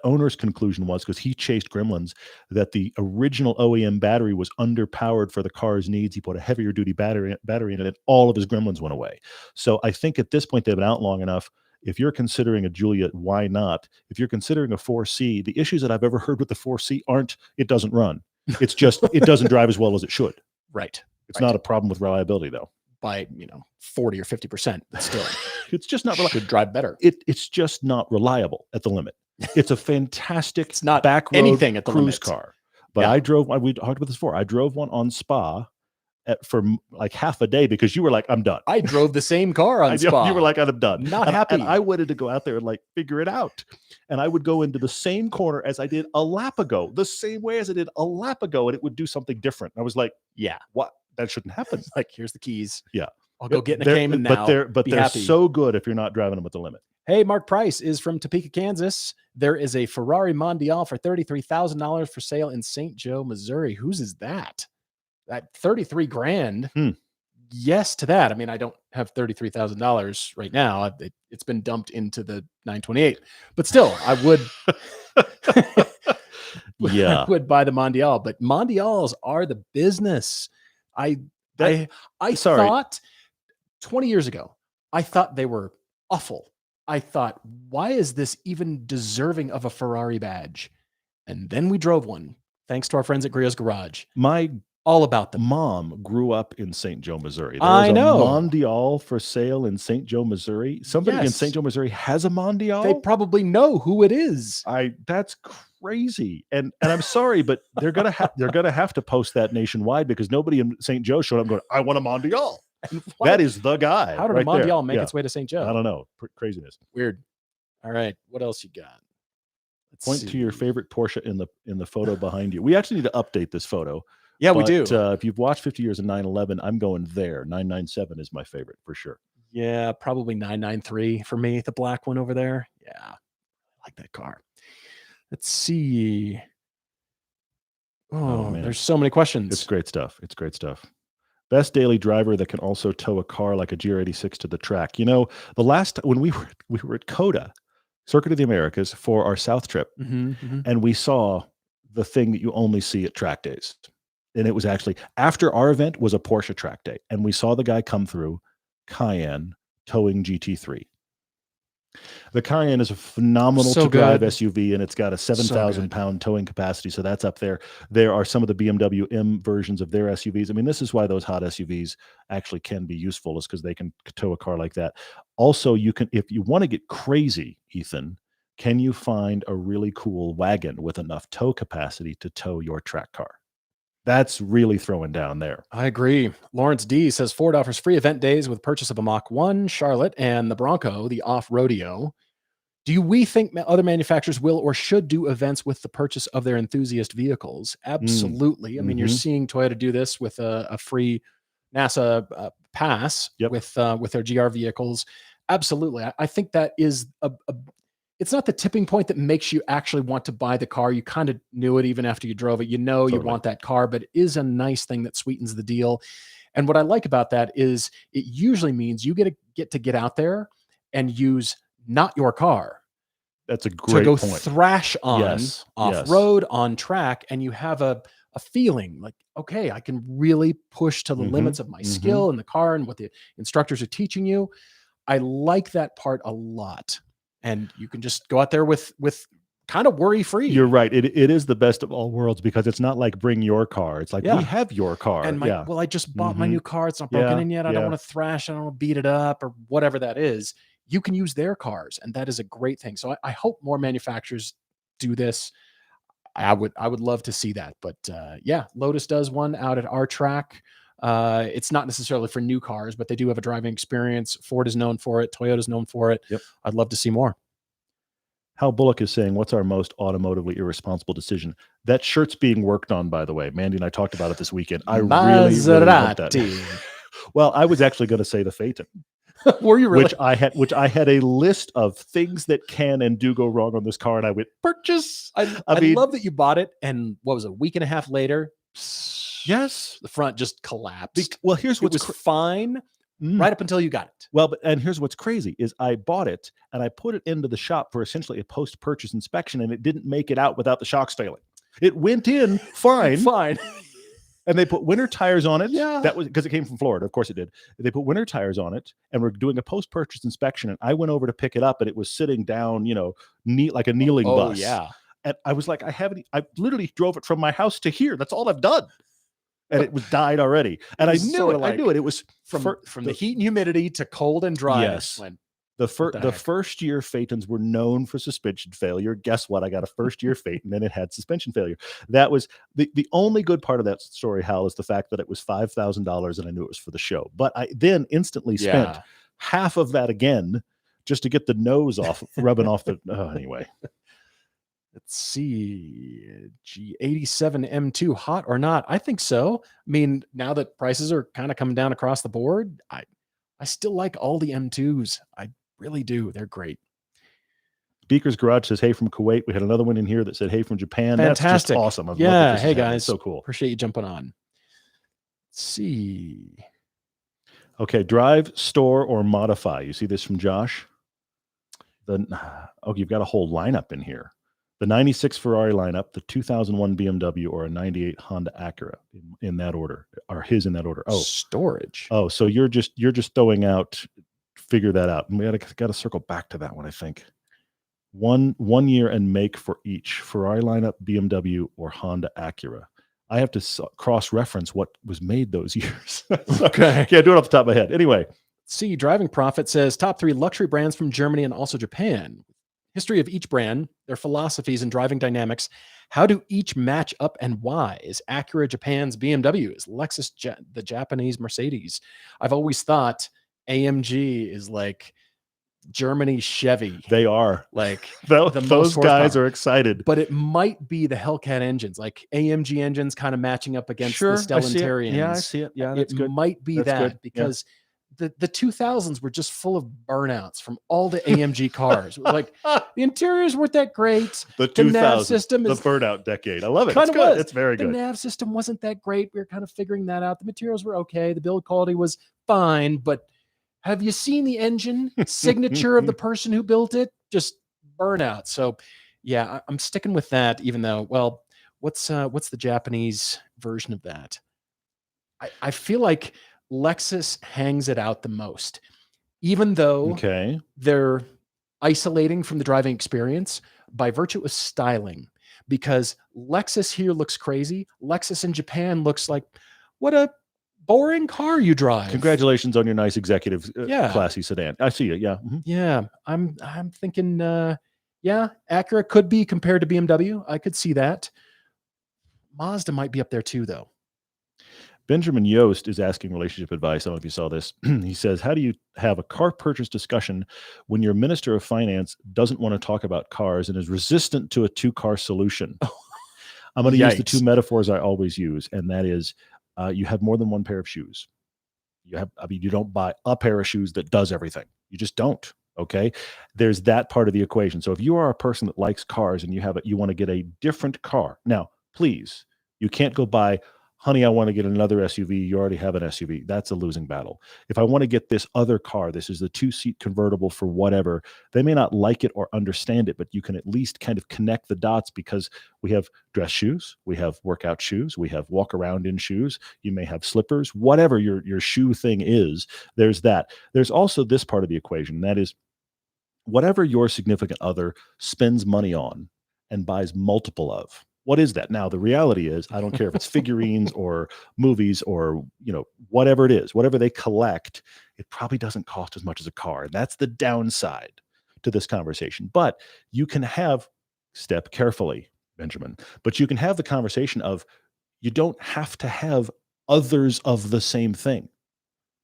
owner's conclusion was, because he chased gremlins, that the original OEM battery was underpowered for the car's needs. He put a heavier duty battery in it, and all of his gremlins went away. So I think at this point they've been out long enough. If you're considering a Giulia, why not? If you're considering a 4C, the issues that I've ever heard with the 4C aren't it doesn't run. It's just it doesn't drive as well as it should. Right. It's not a problem with reliability though. By 40 or 50%, but still, it's just not should drive better. It's just not reliable at the limit. It's a fantastic it's not back road anything at the cruise limit. Car. But I drove. We talked about this before. I drove one on Spa for like half a day because you were like, "I'm done." I drove the same car on Spa. You were like, "I'm done." Not happy. And I wanted to go out there and like figure it out. And I would go into the same corner as I did a lap ago, the same way as I did a lap ago, and it would do something different. And I was like, "Yeah, what? That shouldn't happen." Like, here's the keys. Yeah. I'll go get in a Cayman now. But they're happy. so good if you're not driving them at the limit. Hey, Mark Price is from Topeka, Kansas. There is a Ferrari Mondial for $33,000 for sale in St. Joe, Missouri. Whose is that? That 33 grand. Yes to that. I mean, I don't have $33,000 right now. It's been dumped into the 928, but still, I would. Yeah, I would buy the Mondial, but Mondials are the business. I thought 20 years ago, I thought they were awful. I thought, why is this even deserving of a Ferrari badge? And then we drove one, thanks to our friends at Griot's Garage. All about them. Mom grew up in St. Joe, Missouri. I know. A Mondial for sale in St. Joe, Missouri. Somebody in St. Joe, Missouri has a Mondial. They probably know who it is. That's crazy. And I'm sorry, but they're gonna have to post that nationwide because nobody in St. Joe showed up going, I want a Mondial. That is the guy. How did a Mondial make its way to St. Joe? I don't know. Craziness. Weird. All right. What else you got? Point to your favorite Porsche in the photo behind you. We actually need to update this photo. Yeah, we do. If you've watched 50 Years of 911, I'm going there. 997 is my favorite for sure. Yeah, probably 993 for me. The black one over there. Yeah, I like that car. Let's see. Oh, man. There's so many questions. It's great stuff. Best daily driver that can also tow a car like a GR86 to the track. You know, the last when we were at COTA, Circuit of the Americas, for our South trip, and we saw the thing that you only see at track days. And it was actually after our event was a Porsche track day, and we saw the guy come through Cayenne towing GT3. The Cayenne is a phenomenal to drive SUV, and it's got a 7,000 pound towing capacity. So that's up there. There are some of the BMW M versions of their SUVs. I mean, this is why those hot SUVs actually can be useful, is because they can tow a car like that. Also, you can, if you want to get crazy, Ethan, can you find a really cool wagon with enough tow capacity to tow your track car? That's really throwing down there. I agree. Lawrence D says Ford offers free event days with purchase of a Mach 1, Charlotte, and the Bronco, the off-rodeo. Do we think other manufacturers will or should do events with the purchase of their enthusiast vehicles? Absolutely. I mean, you're seeing Toyota do this with a free NASA pass with their GR vehicles. Absolutely. I think that is it's not the tipping point that makes you actually want to buy the car. You kind of knew it even after you drove it. You know you want that car, but it is a nice thing that sweetens the deal. And what I like about that is it usually means you get to get out there and use not your car. That's a great point. Thrash on off-road, on track, and you have a feeling like, okay, I can really push to the limits of my skill in the car and what the instructors are teaching you. I like that part a lot. And you can just go out there with kind of worry-free. You're right. It is the best of all worlds, because it's not like bring your car. It's like, we have your car. And well, I just bought my new car. It's not broken in yet. I don't want to thrash. I don't want to beat it up or whatever that is. You can use their cars, and that is a great thing. So I hope more manufacturers do this. I would love to see that. But Lotus does one out at our track. It's not necessarily for new cars, but they do have a driving experience. Ford is known for it. Toyota's known for it. Yep. I'd love to see more. Hal Bullock is saying, what's our most automotively irresponsible decision? That shirt's being worked on, by the way. Mandy and I talked about it this weekend. I really want that. Well, I was actually going to say the Phaeton. Were you really? Which I had a list of things that can and do go wrong on this car, and I went, purchase. I mean, love that you bought it, and what was it, a week and a half later? Yes, the front just collapsed. Well, here's what's fine right up until you got it. Well, and here's what's crazy is I bought it and I put it into the shop for essentially a post-purchase inspection, and it didn't make it out without the shocks failing. It went in fine. And they put winter tires on it. Yeah. That was because it came from Florida. Of course it did. They put winter tires on it, and we're doing a post-purchase inspection. And I went over to pick it up, and it was sitting down, like a kneeling bus. Oh, yeah. And I was like, I literally drove it from my house to here. That's all I've done. And it was died already. And I knew it. I knew it. It was from the heat and humidity to cold and dry. Yes. The first year Phaetons were known for suspension failure. Guess what? I got a first year Phaeton and it had suspension failure. That was the only good part of that story, Hal, is the fact that it was $5,000 and I knew it was for the show. But I then instantly spent half of that again just to get the nose off, rubbing off the anyway. Let's see. G87 M2, hot or not? I think so. I mean, now that prices are kind of coming down across the board, I still like all the M2s. I really do. They're great. Beaker's Garage says, hey from Kuwait. We had another one in here that said, hey from Japan. Fantastic. That's just awesome. I've loved that this hey guys. So cool. Appreciate you jumping on. Let's see. Okay, drive, store, or modify. You see this from Josh? You've got a whole lineup in here. The 96 Ferrari lineup, the 2001 BMW, or a 98 Honda Acura in that order, or his in that order. Oh, storage. Oh, so you're just throwing out. Figure that out, and we got to circle back to that one. I think one year and make for each Ferrari lineup, BMW, or Honda Acura. I have to cross-reference what was made those years. Okay, can't do it off the top of my head. Anyway, see, Driving Profit says top 3 luxury brands from Germany and also Japan. History of each brand, their philosophies and driving dynamics. How do each match up and why? Is Acura Japan's BMW? Is Lexus the Japanese Mercedes? I've always thought AMG is like Germany's Chevy. They are. Like those guys are excited. But it might be the Hellcat engines, like AMG engines kind of matching up against the Stellanterians. Yeah, I see it. Yeah, that's good. It might be that because the 2000s were just full of burnouts from all the AMG cars. Like the interiors weren't that great. The 2000s, nav system is the burnout decade. I love it. Kind of was. It's very good. The nav system wasn't that great. We were kind of figuring that out. The materials were okay. The build quality was fine, but have you seen the engine signature of the person who built it? Just burnout. So yeah, I'm sticking with that, even though, well, what's the Japanese version of that? I feel like Lexus hangs it out the most, even though they're isolating from the driving experience by virtue of styling, because Lexus here looks crazy. Lexus in Japan looks like, what a boring car you drive. Congratulations on your nice executive classy sedan. I see it. Yeah. Mm-hmm. Yeah. I'm thinking, Acura could be compared to BMW. I could see that. Mazda might be up there too, though. Benjamin Yost is asking relationship advice. I don't know if you saw this. He says, how do you have a car purchase discussion when your Minister of Finance doesn't want to talk about cars and is resistant to a 2-car solution? I'm going to use the 2 metaphors I always use, and that is, you have more than one pair of shoes. You don't buy a pair of shoes that does everything. You just don't. Okay. There's that part of the equation. So if you are a person that likes cars and you want to get a different car, now, please, you can't go buy, honey, I want to get another SUV. You already have an SUV. That's a losing battle. If I want to get this other car, this is the 2-seat convertible for whatever, they may not like it or understand it, but you can at least kind of connect the dots, because we have dress shoes, we have workout shoes, we have walk around in shoes, you may have slippers, whatever your shoe thing is, there's that. There's also this part of the equation, that is, whatever your significant other spends money on and buys multiple of, what is that? Now, the reality is, I don't care if it's figurines or movies or, whatever it is, whatever they collect, it probably doesn't cost as much as a car. And that's the downside to this conversation. But you can step carefully, Benjamin, but you can have the conversation of, you don't have to have others of the same thing.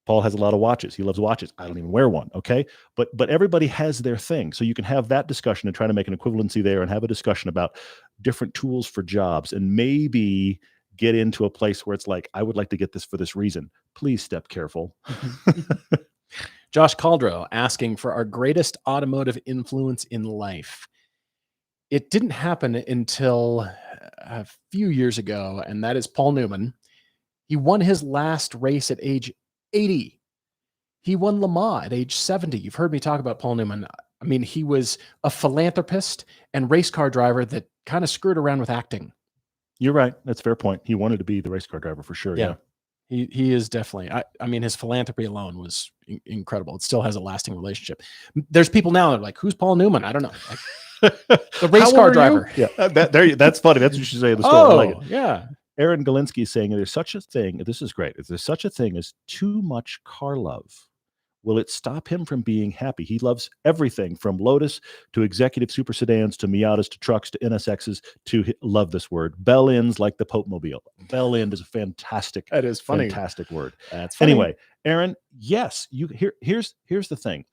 Paul has a lot of watches. He loves watches. I don't even wear one. Okay. But everybody has their thing. So you can have that discussion and try to make an equivalency there and have a discussion about different tools for jobs, and maybe get into a place where it's like, I would like to get this for this reason. Please step careful. Josh Caldro asking for our greatest automotive influence in life. It didn't happen until a few years ago, and that is Paul Newman. He won his last race at age 80. He won Le Mans at age 70. You've heard me talk about Paul Newman. I mean, he was a philanthropist and race car driver that kind of screwed around with acting. You're right. That's a fair point. He wanted to be the race car driver for sure. Yeah. He is definitely. I mean, his philanthropy alone was incredible. It still has a lasting relationship. There's people now that are like, who's Paul Newman? I don't know. The race car driver. Yeah. That's funny. That's what you should say in the story. Oh, I like it. Yeah. Aaron Galinsky is saying, there's such a thing, this is great, if there's such a thing as too much car love, will it stop him from being happy? He loves everything from Lotus to executive super sedans to Miatas to trucks to NSXs to, love this word, bell-ends like the Pope Mobile. Bell-end is a fantastic, that is funny, fantastic word. That's funny. Anyway, Aaron, yes, here's the thing.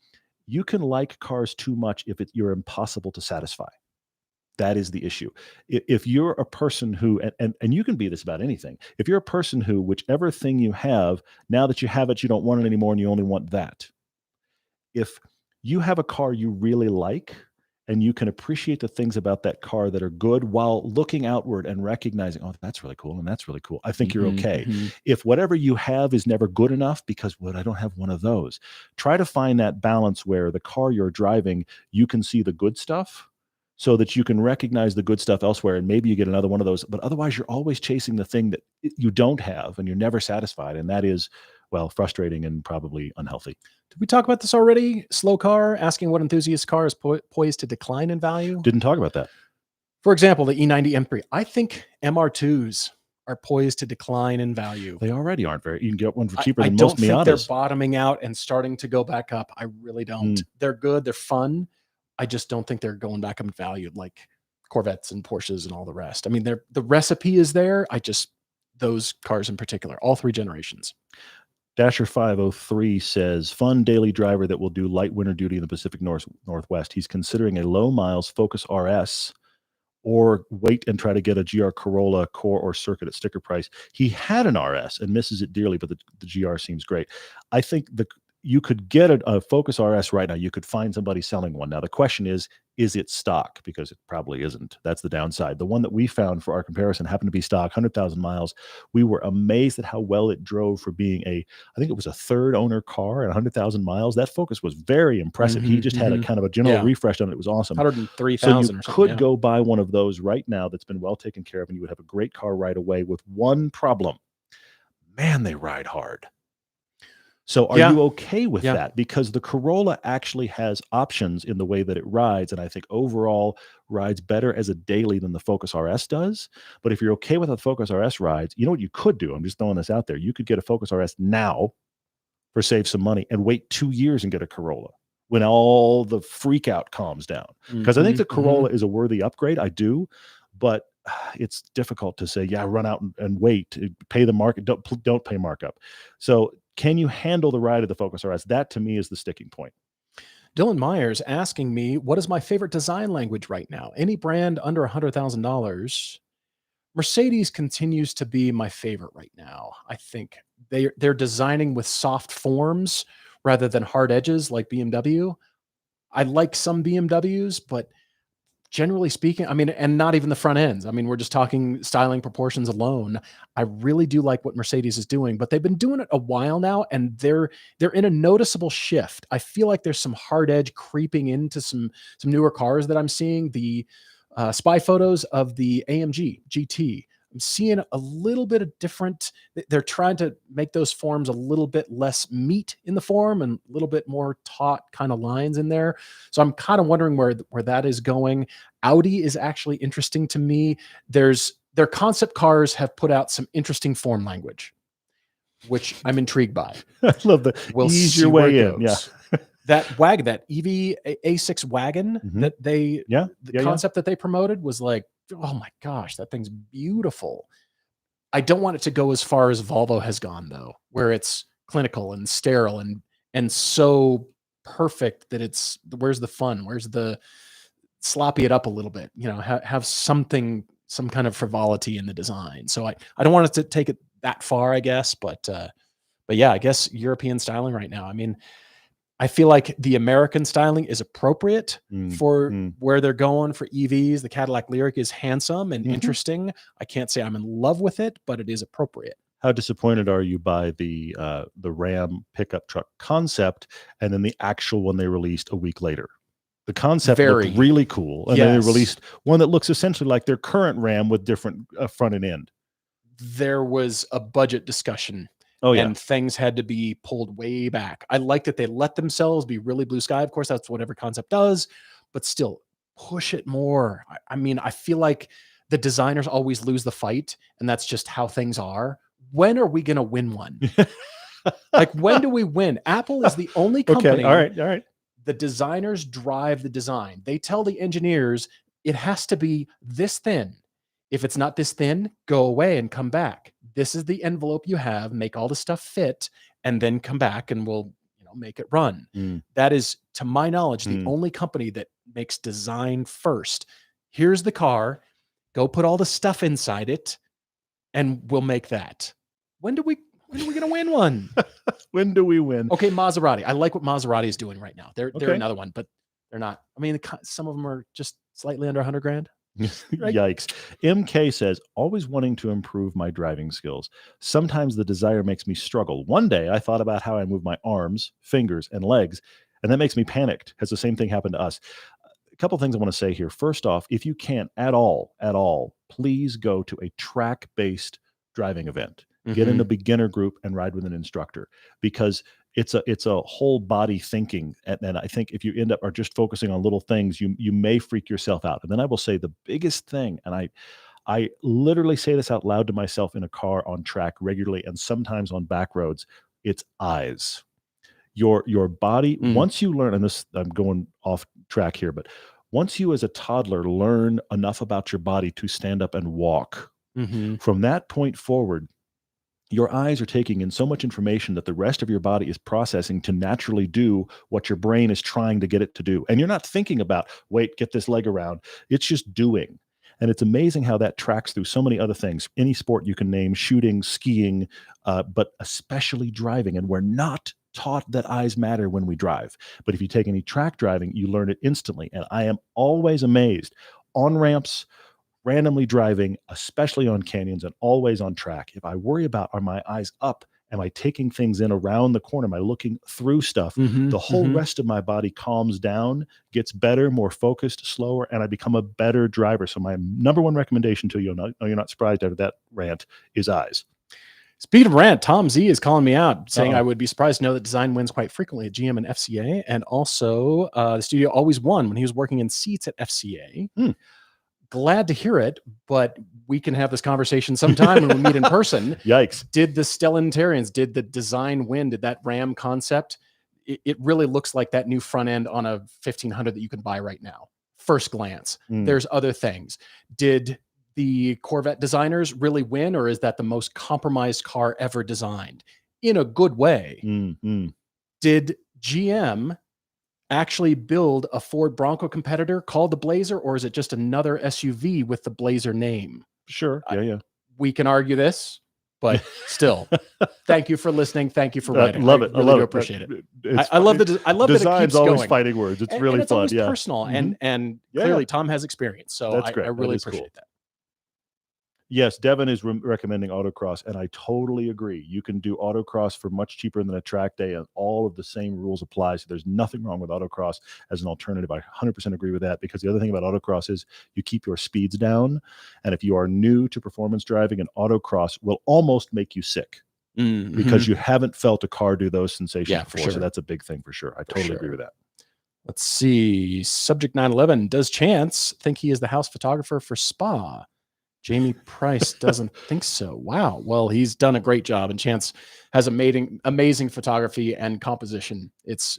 You can like cars too much if you're impossible to satisfy. That is the issue. If you're a person who, and you can be this about anything, if you're a person who, whichever thing you have, now that you have it, you don't want it anymore and you only want that. If you have a car you really like and you can appreciate the things about that car that are good while looking outward and recognizing, oh, that's really cool and that's really cool, I think you're okay. If whatever you have is never good enough because, well, I don't have one of those, try to find that balance where the car you're driving, you can see the good stuff so that you can recognize the good stuff elsewhere, and maybe you get another one of those. But otherwise, you're always chasing the thing that you don't have, and you're never satisfied. And that is, well, frustrating and probably unhealthy. Did we talk about this already? Slow car, asking what enthusiast car is poised to decline in value. Didn't talk about that. For example, the E90 M3. I think MR2s are poised to decline in value. They already aren't very. You can get one for cheaper than most Miatas. I don't think they're bottoming out and starting to go back up. I really don't. They're good. They're fun. I just don't think they're going back up in value like Corvettes and Porsches and all the rest. I mean, the recipe is there. Those cars in particular, all three generations. Dasher 503 says, fun daily driver that will do light winter duty in the Pacific Northwest. He's considering a low miles Focus RS or wait and try to get a GR Corolla Core or Circuit at sticker price. He had an RS and misses it dearly, but the GR seems great. I think you could get a Focus RS right now. You could find somebody selling one. Now, the question is it stock? Because it probably isn't. That's the downside. The one that we found for our comparison happened to be stock, 100,000 miles. We were amazed at how well it drove for being I think it was a third owner car at 100,000 miles. That Focus was very impressive. He just had a kind of a general refresh on it. It was awesome. 103,000 so you could go buy one of those right now that's been well taken care of, and you would have a great car right away with one problem. Man, they ride hard. So are you okay with that? Because the Corolla actually has options in the way that it rides, and I think overall rides better as a daily than the Focus RS does. But if you're okay with how the Focus RS rides, you know what you could do? I'm just throwing this out there. You could get a Focus RS now for save some money and wait 2 years and get a Corolla when all the freak out calms down. Because I think the Corolla is a worthy upgrade. I do, but it's difficult to say, run out and wait, pay the market, don't pay markup. So can you handle the ride of the Focus RS? That to me is the sticking point. Dylan Myers asking me, what is my favorite design language right now? Any brand under $100,000. Mercedes continues to be my favorite right now. I think they're designing with soft forms rather than hard edges like BMW. I like some BMWs, but generally speaking, I mean, and not even the front ends. I mean, we're just talking styling proportions alone. I really do like what Mercedes is doing, but they've been doing it a while now, and they're in a noticeable shift. I feel like there's some hard edge creeping into some newer cars that I'm seeing. The spy photos of the AMG GT, I'm seeing a little bit of different. They're trying to make those forms a little bit less meat in the form and a little bit more taut kind of lines in there. So I'm kind of wondering where that is going. Audi is actually interesting to me. Their concept cars have put out some interesting form language, which I'm intrigued by. I love the ease your way in. Yeah. That EV A6 wagon that the concept that they promoted was like, oh my gosh, that thing's beautiful. I don't want it to go as far as Volvo has gone, though, where it's clinical and sterile and so perfect that where's the fun? Where's the sloppy it up a little bit? You know, have some kind of frivolity in the design. So I don't want it to take it that far, I guess, but yeah, I guess European styling right now. I mean, I feel like the American styling is appropriate for where they're going for EVs. The Cadillac Lyriq is handsome and interesting. I can't say I'm in love with it, but it is appropriate. How disappointed are you by the Ram pickup truck concept and then the actual one they released a week later? The concept looked really cool, and then they released one that looks essentially like their current Ram with different front and end. There was a budget discussion. Oh, yeah. And things had to be pulled way back. I like that they let themselves be really blue sky. Of course, that's what every concept does, but still push it more. I mean, I feel like the designers always lose the fight, and that's just how things are. When are we going to win one? Like, when do we win? Apple is the only company. Okay, all right. The designers drive the design. They tell the engineers it has to be this thin. If it's not this thin, go away and come back. This is the envelope you have, make all the stuff fit, and then come back and we'll, make it run. That is, to my knowledge, the only company that makes design first. Here's the car, go put all the stuff inside it, and we'll make that. When are we going to win one? When do we win? Okay, Maserati. I like what Maserati is doing right now. They're another one, but They're not. I mean, some of them are just slightly under 100 grand. Right? Yikes. MK says, always wanting to improve my driving skills. Sometimes the desire makes me struggle. One day I thought about how I move my arms, fingers, and legs, and that makes me panicked. Has the same thing happened to us? A couple things I want to say here. First off, if you can't at all, please go to a track-based driving event. Get in a beginner group and ride with an instructor, because it's a whole body thinking. And I think if you end up are just focusing on little things, you may freak yourself out. And then I will say the biggest thing, and I literally say this out loud to myself in a car on track regularly and sometimes on back roads, it's eyes. Your body, once you learn, and this, I'm going off track here, but once you as a toddler learn enough about your body to stand up and walk, from that point forward, your eyes are taking in so much information that the rest of your body is processing to naturally do what your brain is trying to get it to do. And you're not thinking about, wait, get this leg around. It's just doing. And it's amazing how that tracks through so many other things. Any sport you can name, shooting, skiing, but especially driving. And we're not taught that eyes matter when we drive. But if you take any track driving, you learn it instantly. And I am always amazed on ramps, randomly driving, especially on canyons, and always on track. If I worry about, are my eyes up? Am I taking things in around the corner? Am I looking through stuff? The whole rest of my body calms down, gets better, more focused, slower, and I become a better driver. So my number one recommendation to you, you're not surprised after that rant, is eyes. Speaking of rant, Tom Z is calling me out, saying I would be surprised to know that design wins quite frequently at GM and FCA. And also the studio always won when he was working in seats at FCA. Glad to hear it, but we can have this conversation sometime when we meet in person. Yikes. Did the Stellentarians, did the design win? Did that Ram concept? It really looks like that new front end on a 1500 that you can buy right now. First glance. There's other things. Did the Corvette designers really win, or is that the most compromised car ever designed? In a good way. Did GM actually build a Ford Bronco competitor called the Blazer, or is it just another SUV with the Blazer name? Sure. Yeah. We can argue this, but still, thank you for listening. Thank you for writing. Love it. I really do appreciate it. I love the I love design's that it keeps always going. fighting words. It's really it's fun. Always personal, and clearly Tom has experience, so that's great. I really appreciate that. Yes, Devin is recommending autocross, and I totally agree. You can do autocross for much cheaper than a track day, and all of the same rules apply. So there's nothing wrong with autocross as an alternative. I 100% agree with that, because the other thing about autocross is you keep your speeds down. And if you are new to performance driving, an autocross will almost make you sick because you haven't felt a car do those sensations before. Sure. So that's a big thing for sure. I totally agree with that. Let's see. Subject 911. Does Chance think he is the house photographer for Spa? Jamie Price doesn't think so. Wow. Well, he's done a great job, and Chance has amazing photography and composition. It's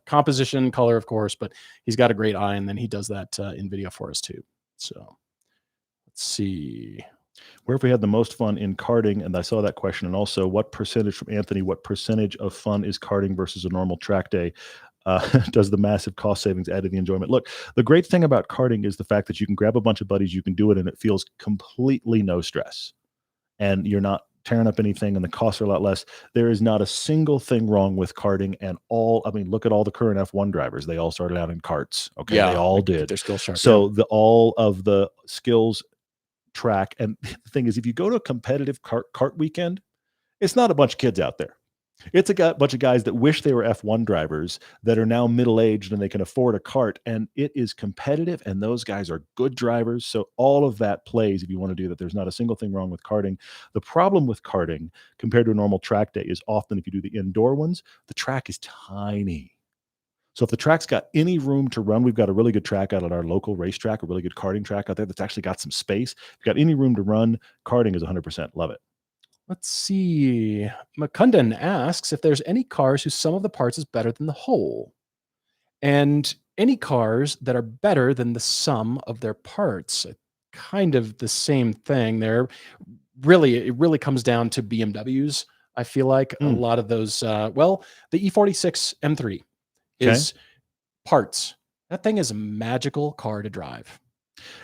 composition, color, of course, but he's got a great eye, and then he does that in video for us too. So let's see. Where have we had the most fun in karting? And I saw that question. And also, what percentage from Anthony, what percentage of fun is karting versus a normal track day? Does the massive cost savings add to the enjoyment? Look, the great thing about karting is the fact that you can grab a bunch of buddies, you can do it, and it feels completely no stress. And you're not tearing up anything, and the costs are a lot less. There is not a single thing wrong with karting, and look at all the current F1 drivers. They all started out in karts. Okay, they all did. They're still sharp. So all of the skills track. And the thing is, if you go to a competitive kart weekend, it's not a bunch of kids out there. It's a bunch of guys that wish they were F1 drivers that are now middle-aged and they can afford a kart, and it is competitive, and those guys are good drivers. So all of that plays if you want to do that. There's not a single thing wrong with karting. The problem with karting compared to a normal track day is often if you do the indoor ones, the track is tiny. So if the track's got any room to run, we've got a really good track out at our local racetrack, a really good karting track out there that's actually got some space. If you've got any room to run, karting is 100%. Love it. Let's see. McCundon asks if there's any cars whose sum of the parts is better than the whole, and any cars that are better than the sum of their parts. Kind of the same thing there. It really comes down to BMWs. I feel like a lot of those, the E46 M3 is parts. That thing is a magical car to drive.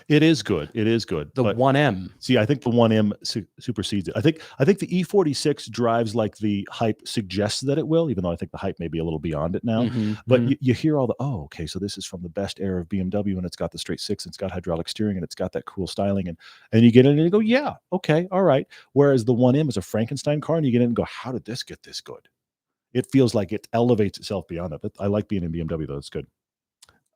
It is good. It is good. The 1M. See, I think the 1M supersedes it. I think the E46 drives like the hype suggests that it will, even though I think the hype may be a little beyond it now. But you hear all the, okay, so this is from the best era of BMW, and it's got the straight six, and it's got hydraulic steering, and it's got that cool styling, and you get in and you go, yeah, okay, all right. Whereas the 1M is a Frankenstein car, and you get in and go, how did this get this good? It feels like it elevates itself beyond that. But I like being in BMW, though. It's good.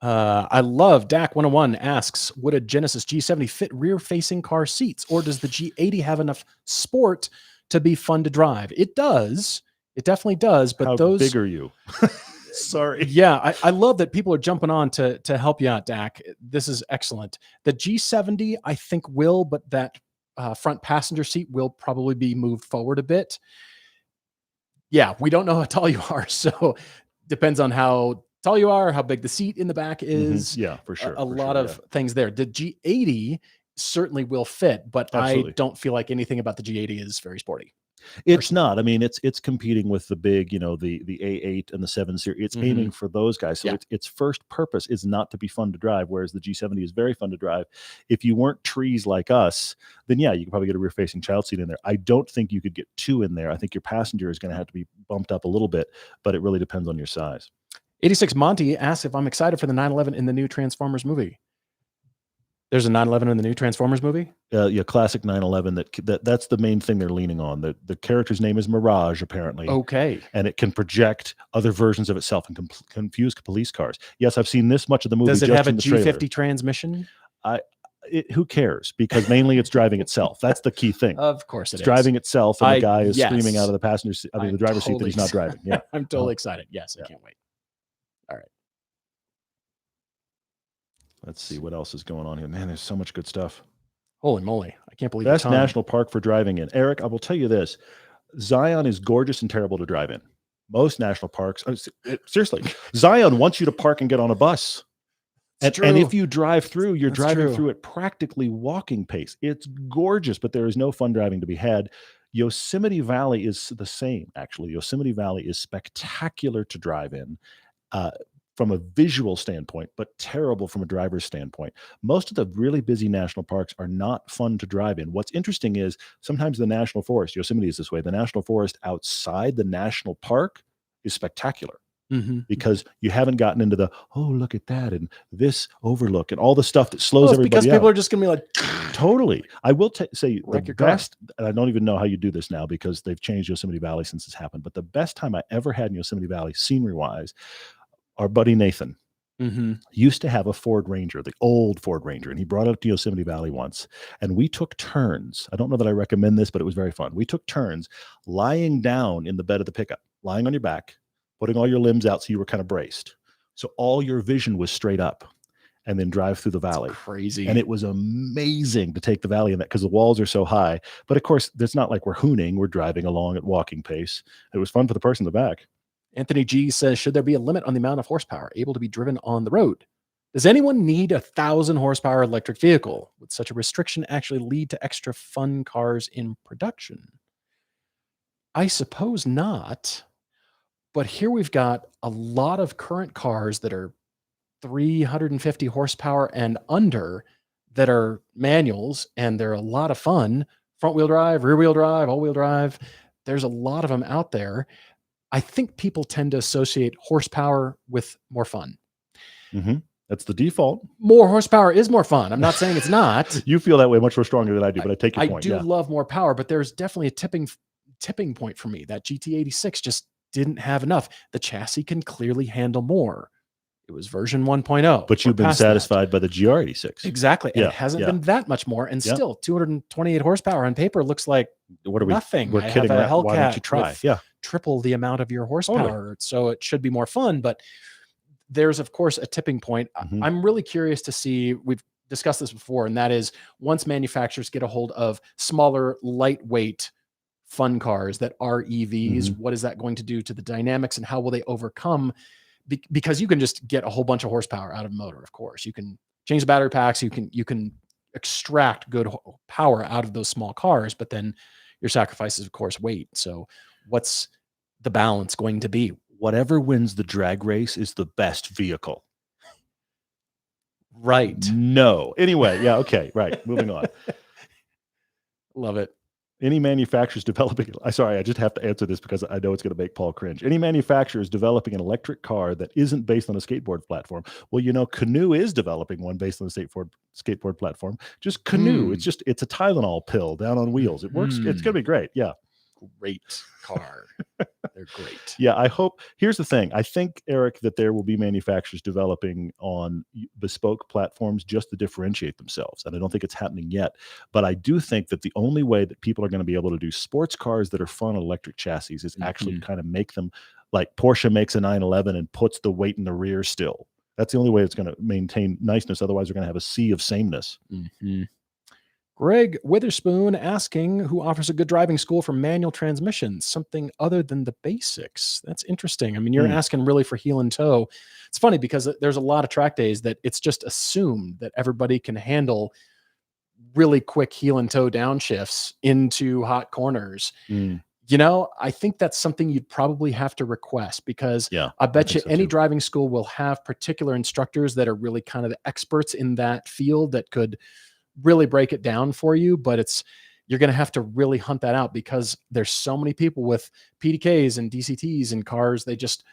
I love Dak 101 asks, would a Genesis G70 fit rear-facing car seats, or does the G80 have enough sport to be fun to drive? It does. It definitely does. But how big are you? Sorry. Yeah, I love that people are jumping on to help you out, Dak. This is excellent. The G70, I think will, but that front passenger seat will probably be moved forward a bit. Yeah, we don't know how tall you are, so depends on how tall you are, how big the seat in the back is. Yeah, for sure. A lot of things there. The G80 certainly will fit, but absolutely. I don't feel like anything about the G80 is very sporty. It's not. I mean, it's competing with the big, the A8 and the 7 Series. It's aiming for those guys. So its first purpose is not to be fun to drive, whereas the G70 is very fun to drive. If you weren't trees like us, then yeah, you could probably get a rear-facing child seat in there. I don't think you could get two in there. I think your passenger is going to have to be bumped up a little bit, but it really depends on your size. 86 Monty asks if I'm excited for the 911 in the new Transformers movie. There's a 911 in the new Transformers movie? Yeah, classic 911. That's the main thing they're leaning on. The character's name is Mirage, apparently. Okay. And it can project other versions of itself and confuse police cars. Yes, I've seen this much of the movie. Does it have a G50 transmission? Who cares? Because mainly it's driving itself. That's the key thing. Of course it's driving itself, and the guy is screaming out of the passenger seat, the driver's seat that he's not driving. Yeah, I'm totally excited. Yes, I can't wait. All right. Let's see what else is going on here. Man, there's so much good stuff. Holy moly. I can't believe Best national park for driving in. Eric, I will tell you this. Zion is gorgeous and terrible to drive in. Most national parks, seriously, Zion wants you to park and get on a bus. And if you drive through, you're driving through at practically walking pace. It's gorgeous, but there is no fun driving to be had. Yosemite Valley is the same, actually. Yosemite Valley is spectacular to drive in. From a visual standpoint, but terrible from a driver's standpoint. Most of the really busy national parks are not fun to drive in. What's interesting is sometimes the national forest, Yosemite is this way, the national forest outside the national park is spectacular. Because you haven't gotten into the, look at that, and this overlook, and all the stuff that slows everybody because people are just going to be like, totally. I will say the best, and I don't even know how you do this now because they've changed Yosemite Valley since this happened, but the best time I ever had in Yosemite Valley, scenery-wise, our buddy Nathan used to have a Ford Ranger, the old Ford Ranger, and he brought it up to Yosemite Valley once. And we took turns. I don't know that I recommend this, but it was very fun. We took turns lying down in the bed of the pickup, lying on your back, putting all your limbs out so you were kind of braced. So all your vision was straight up, and then drive through the valley. That's crazy. And it was amazing to take the valley in that because the walls are so high. But of course, it's not like we're hooning. We're driving along at walking pace. It was fun for the person in the back. Anthony G says, should there be a limit on the amount of horsepower able to be driven on the road? Does anyone need 1,000 horsepower electric vehicle? Would such a restriction actually lead to extra fun cars in production? I suppose not. But here we've got a lot of current cars that are 350 horsepower and under that are manuals, and they're a lot of fun. Front wheel drive, rear wheel drive, all wheel drive. There's a lot of them out there. I think people tend to associate horsepower with more fun. That's the default. More horsepower is more fun. I'm not saying it's not. You feel that way much more strongly than I do, but I take your point. I do love more power, but there's definitely a tipping point for me. That GT86 just didn't have enough. The chassis can clearly handle more. It was version 1.0. But you've been satisfied by the GR86. Exactly. And it hasn't been that much more. And still, 228 horsepower on paper looks like nothing. We're kidding around. Why don't you try? Triple the amount of your horsepower. Totally. So it should be more fun. But there's, of course, a tipping point. I'm really curious to see, we've discussed this before, and that is once manufacturers get a hold of smaller, lightweight fun cars that are EVs, what is that going to do to the dynamics, and how will they overcome? Because you can just get a whole bunch of horsepower out of a motor, of course. You can change the battery packs, you can extract good power out of those small cars, but then your sacrifice is, of course, weight. So what's the balance going to be? Whatever wins the drag race is the best vehicle. Right. No. Anyway, yeah, okay, right. Moving on. Love it. Any manufacturers developing, sorry, I just have to answer this because I know it's going to make Paul cringe. Any manufacturers developing an electric car that isn't based on a skateboard platform? Well, Canoe is developing one based on a skateboard platform. Just Canoe. It's a Tylenol pill down on wheels. It works. It's going to be great. Yeah. Great car. They're great. Yeah, I hope. Here's the thing. I think, Eric, that there will be manufacturers developing on bespoke platforms just to differentiate themselves. And I don't think it's happening yet. But I do think that the only way that people are going to be able to do sports cars that are fun on electric chassis is actually kind of make them like Porsche makes a 911 and puts the weight in the rear still. That's the only way it's going to maintain niceness. Otherwise, we're going to have a sea of sameness. Greg Witherspoon asking who offers a good driving school for manual transmissions, something other than the basics. That's interesting. I mean, you're asking really for heel and toe. It's funny because there's a lot of track days that it's just assumed that everybody can handle really quick heel and toe downshifts into hot corners. I think that's something you'd probably have to request because I bet you any driving school will have particular instructors that are really kind of the experts in that field that could really break it down for you, but you're going to have to really hunt that out because there's so many people with PDKs and DCTs and cars. They just,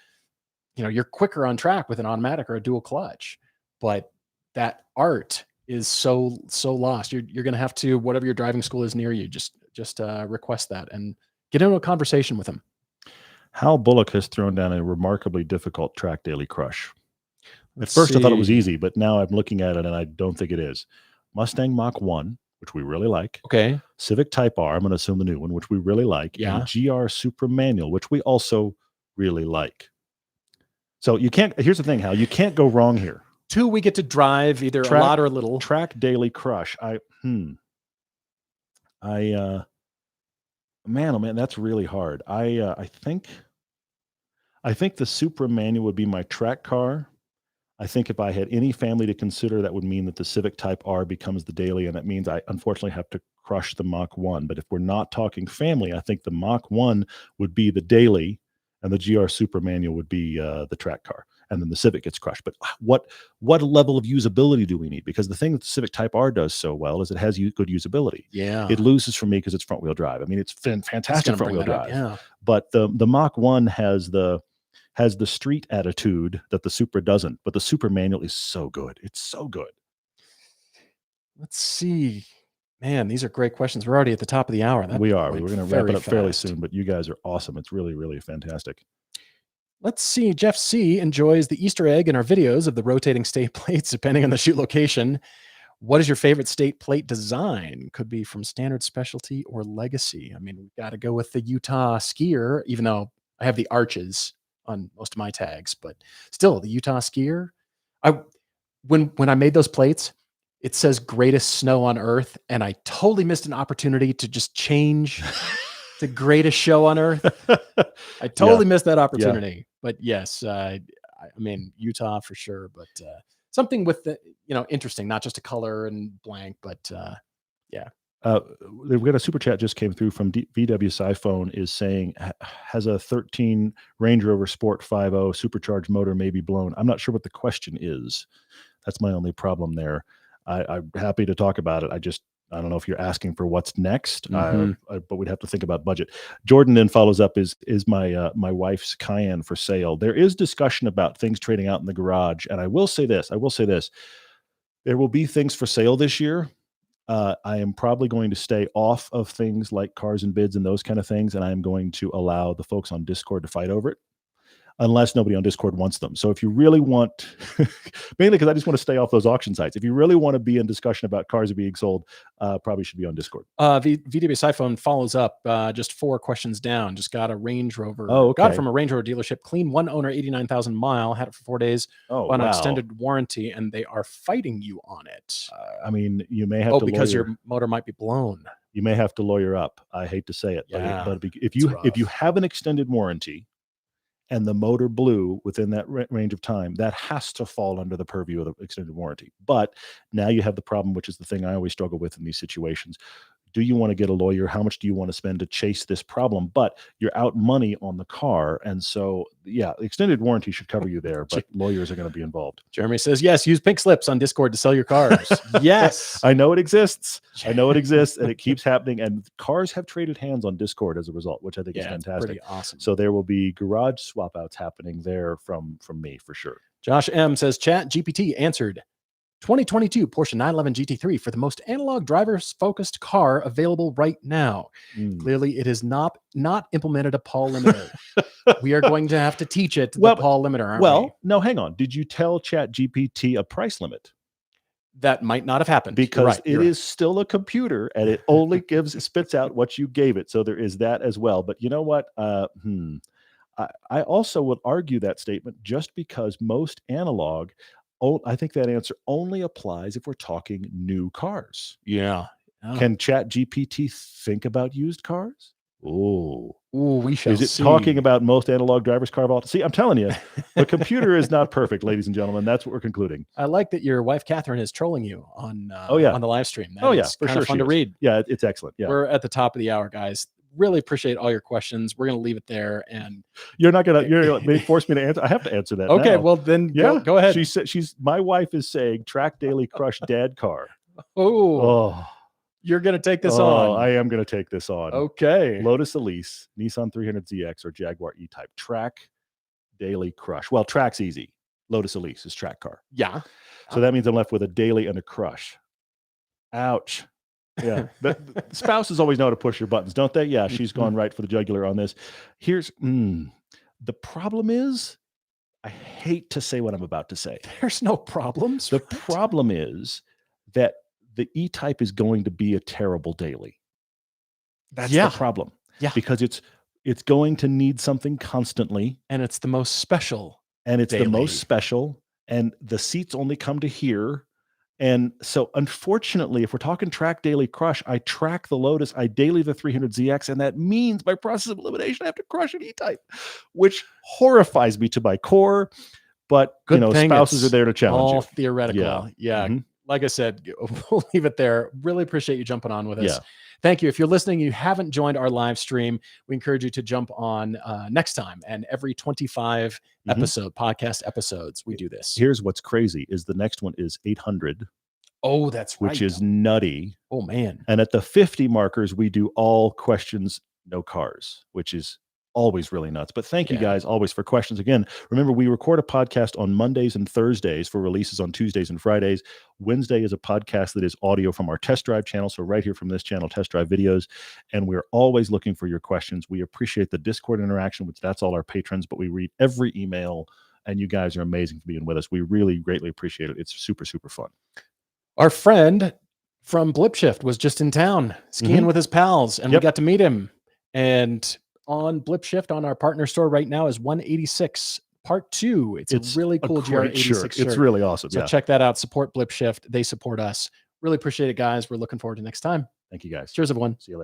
you're quicker on track with an automatic or a dual clutch, but that art is so lost. You're going to have to, whatever your driving school is near you, just request that and get into a conversation with them. Hal Bullock has thrown down a remarkably difficult track daily crush. At first I thought it was easy, but now I'm looking at it and I don't think it is. Mustang Mach 1, which we really like. Okay. Civic Type R, I'm going to assume the new one, which we really like. Yeah. And GR Supra Manual, which we also really like. So here's the thing, Hal, you can't go wrong here. 2 we get to drive either a lot or a little. Track daily crush. Man, oh man, that's really hard. I think the Supra Manual would be my track car. I think if I had any family to consider, that would mean that the Civic Type R becomes the daily, and that means I unfortunately have to crush the Mach 1. But if we're not talking family, I think the Mach 1 would be the daily, and the GR Supra Manual would be the track car, and then the Civic gets crushed. But what level of usability do we need? Because the thing that the Civic Type R does so well is it has good usability. Yeah, it loses for me because it's front-wheel drive. I mean, it's fantastic front-wheel drive. Yeah, but the Mach 1 has the street attitude that the Supra doesn't, but the Supra Manual is so good. It's so good. Let's see. Man, these are great questions. We're already at the top of the hour. We are. We're going to wrap it up fairly soon, but you guys are awesome. It's really, really fantastic. Let's see. Jeff C. enjoys the Easter egg in our videos of the rotating state plates, depending on the shoot location. What is your favorite state plate design? Could be from standard, specialty, or legacy. I mean, we've got to go with the Utah skier, even though I have the arches on most of my tags, but still the Utah skier. When I made those plates, it says greatest snow on earth, and I totally missed an opportunity to just change to greatest show on earth. I totally missed that opportunity. But yes, I mean Utah for sure, but something with the interesting, not just a color and blank, but yeah. We've got a super chat just came through from VW Siphone is saying, has a 13 Range Rover Sport 5.0 supercharged motor may be blown? I'm not sure what the question is. That's my only problem there. I'm happy to talk about it. I don't know if you're asking for what's next, but we'd have to think about budget. Jordan then follows up, is my wife's Cayenne for sale? There is discussion about things trading out in the garage. And I will say this, there will be things for sale this year. I am probably going to stay off of things like cars and bids and those kind of things. And I am going to allow the folks on Discord to fight over it, unless nobody on Discord wants them. So if you really want, mainly because I just want to stay off those auction sites. If you really want to be in discussion about cars being sold, probably should be on Discord. VW Siphone follows up just 4 questions down. Just got a Range Rover. Oh, okay. Got it from a Range Rover dealership. Clean, one owner, 89,000 mile. Had it for 4 days on an extended warranty, and they are fighting you on it. I mean, you may have to because your motor might be blown. You may have to lawyer up. I hate to say it, but if you have an extended warranty and the motor blew within that range of time, that has to fall under the purview of the extended warranty. But now you have the problem, which is the thing I always struggle with in these situations. Do you want to get a lawyer? How much do you want to spend to chase this problem? But you're out money on the car. And so, yeah, extended warranty should cover you there, but lawyers are going to be involved. Jeremy says, yes, use pink slips on Discord to sell your cars. Yes. I know it exists. I know it exists, and it keeps happening. And cars have traded hands on Discord as a result, which I think is fantastic. Pretty awesome. So there will be garage swap outs happening there from me for sure. Josh M says, Chat GPT answered 2022 Porsche 911 GT3 for the most analog driver-focused car available right now. Clearly, it has not implemented a Paul limiter. We are going to have to teach it the Paul limiter, aren't we? No, hang on. Did you tell Chat GPT a price limit? That might not have happened. Because it is still a computer, and it only spits out what you gave it. So there is that as well. But you know what? I also would argue that statement just because most analog, I think that answer only applies if we're talking new cars. Yeah. Can Chat GPT think about used cars? Ooh, we shall see. Is it talking about most analog drivers car vault? See, I'm telling you, the computer is not perfect, ladies and gentlemen. That's what we're concluding. I like that your wife, Catherine, is trolling you on the live stream. That for sure. Fun to read. Yeah, it's excellent. Yeah. We're at the top of the hour, guys. Really appreciate all your questions. We're going to leave it there. And you're force me to answer. I have to answer that. Okay. Now. Well, then go ahead. She said my wife is saying track daily crush dad car. Oh, you're going to take this on. I am going to take this on. Okay. Lotus Elise, Nissan 300ZX or Jaguar E-Type track daily crush. Well, track's easy. Lotus Elise is track car. Yeah. So that means I'm left with a daily and a crush. Ouch. Yeah, the spouses always know how to push your buttons, don't they? Yeah, she's gone right for the jugular on this. Here's the problem is, I hate to say what I'm about to say. There's no problems. The problem is that the E-Type is going to be a terrible daily. That's the problem. Yeah, because it's going to need something constantly, and it's the most special. And the seats only come to here. And so, unfortunately, if we're talking track daily crush, I track the Lotus, I daily the 300ZX, and that means by process of elimination, I have to crush an E-Type, which horrifies me to my core. But spouses are there to challenge all you. Theoretical, yeah. Mm-hmm. Like I said, we'll leave it there. Really appreciate you jumping on with us. Yeah. Thank you. If you're listening, you haven't joined our live stream, we encourage you to jump on next time. And every 25 podcast episodes, we do this. Here's what's crazy is the next one is 800. Oh, that's right. Which is nutty. Oh, man. And at the 50 markers, we do all questions, no cars, which is always really nuts. But thank you guys always for questions. Again, remember, we record a podcast on Mondays and Thursdays for releases on Tuesdays and Fridays. Wednesday is a podcast that is audio from our test drive channel. So right here from this channel, test drive videos. And we're always looking for your questions. We appreciate the Discord interaction, which that's all our patrons, but we read every email, and you guys are amazing for being with us. We really greatly appreciate it. It's super, super fun. Our friend from Blipshift was just in town skiing with his pals, and we got to meet him. And on Blipshift on our partner store right now is 186 Part 2. It's a really cool GR86 shirt. It's really awesome. So check that out. Support Blipshift. They support us. Really appreciate it, guys. We're looking forward to next time. Thank you, guys. Cheers, everyone. See you later.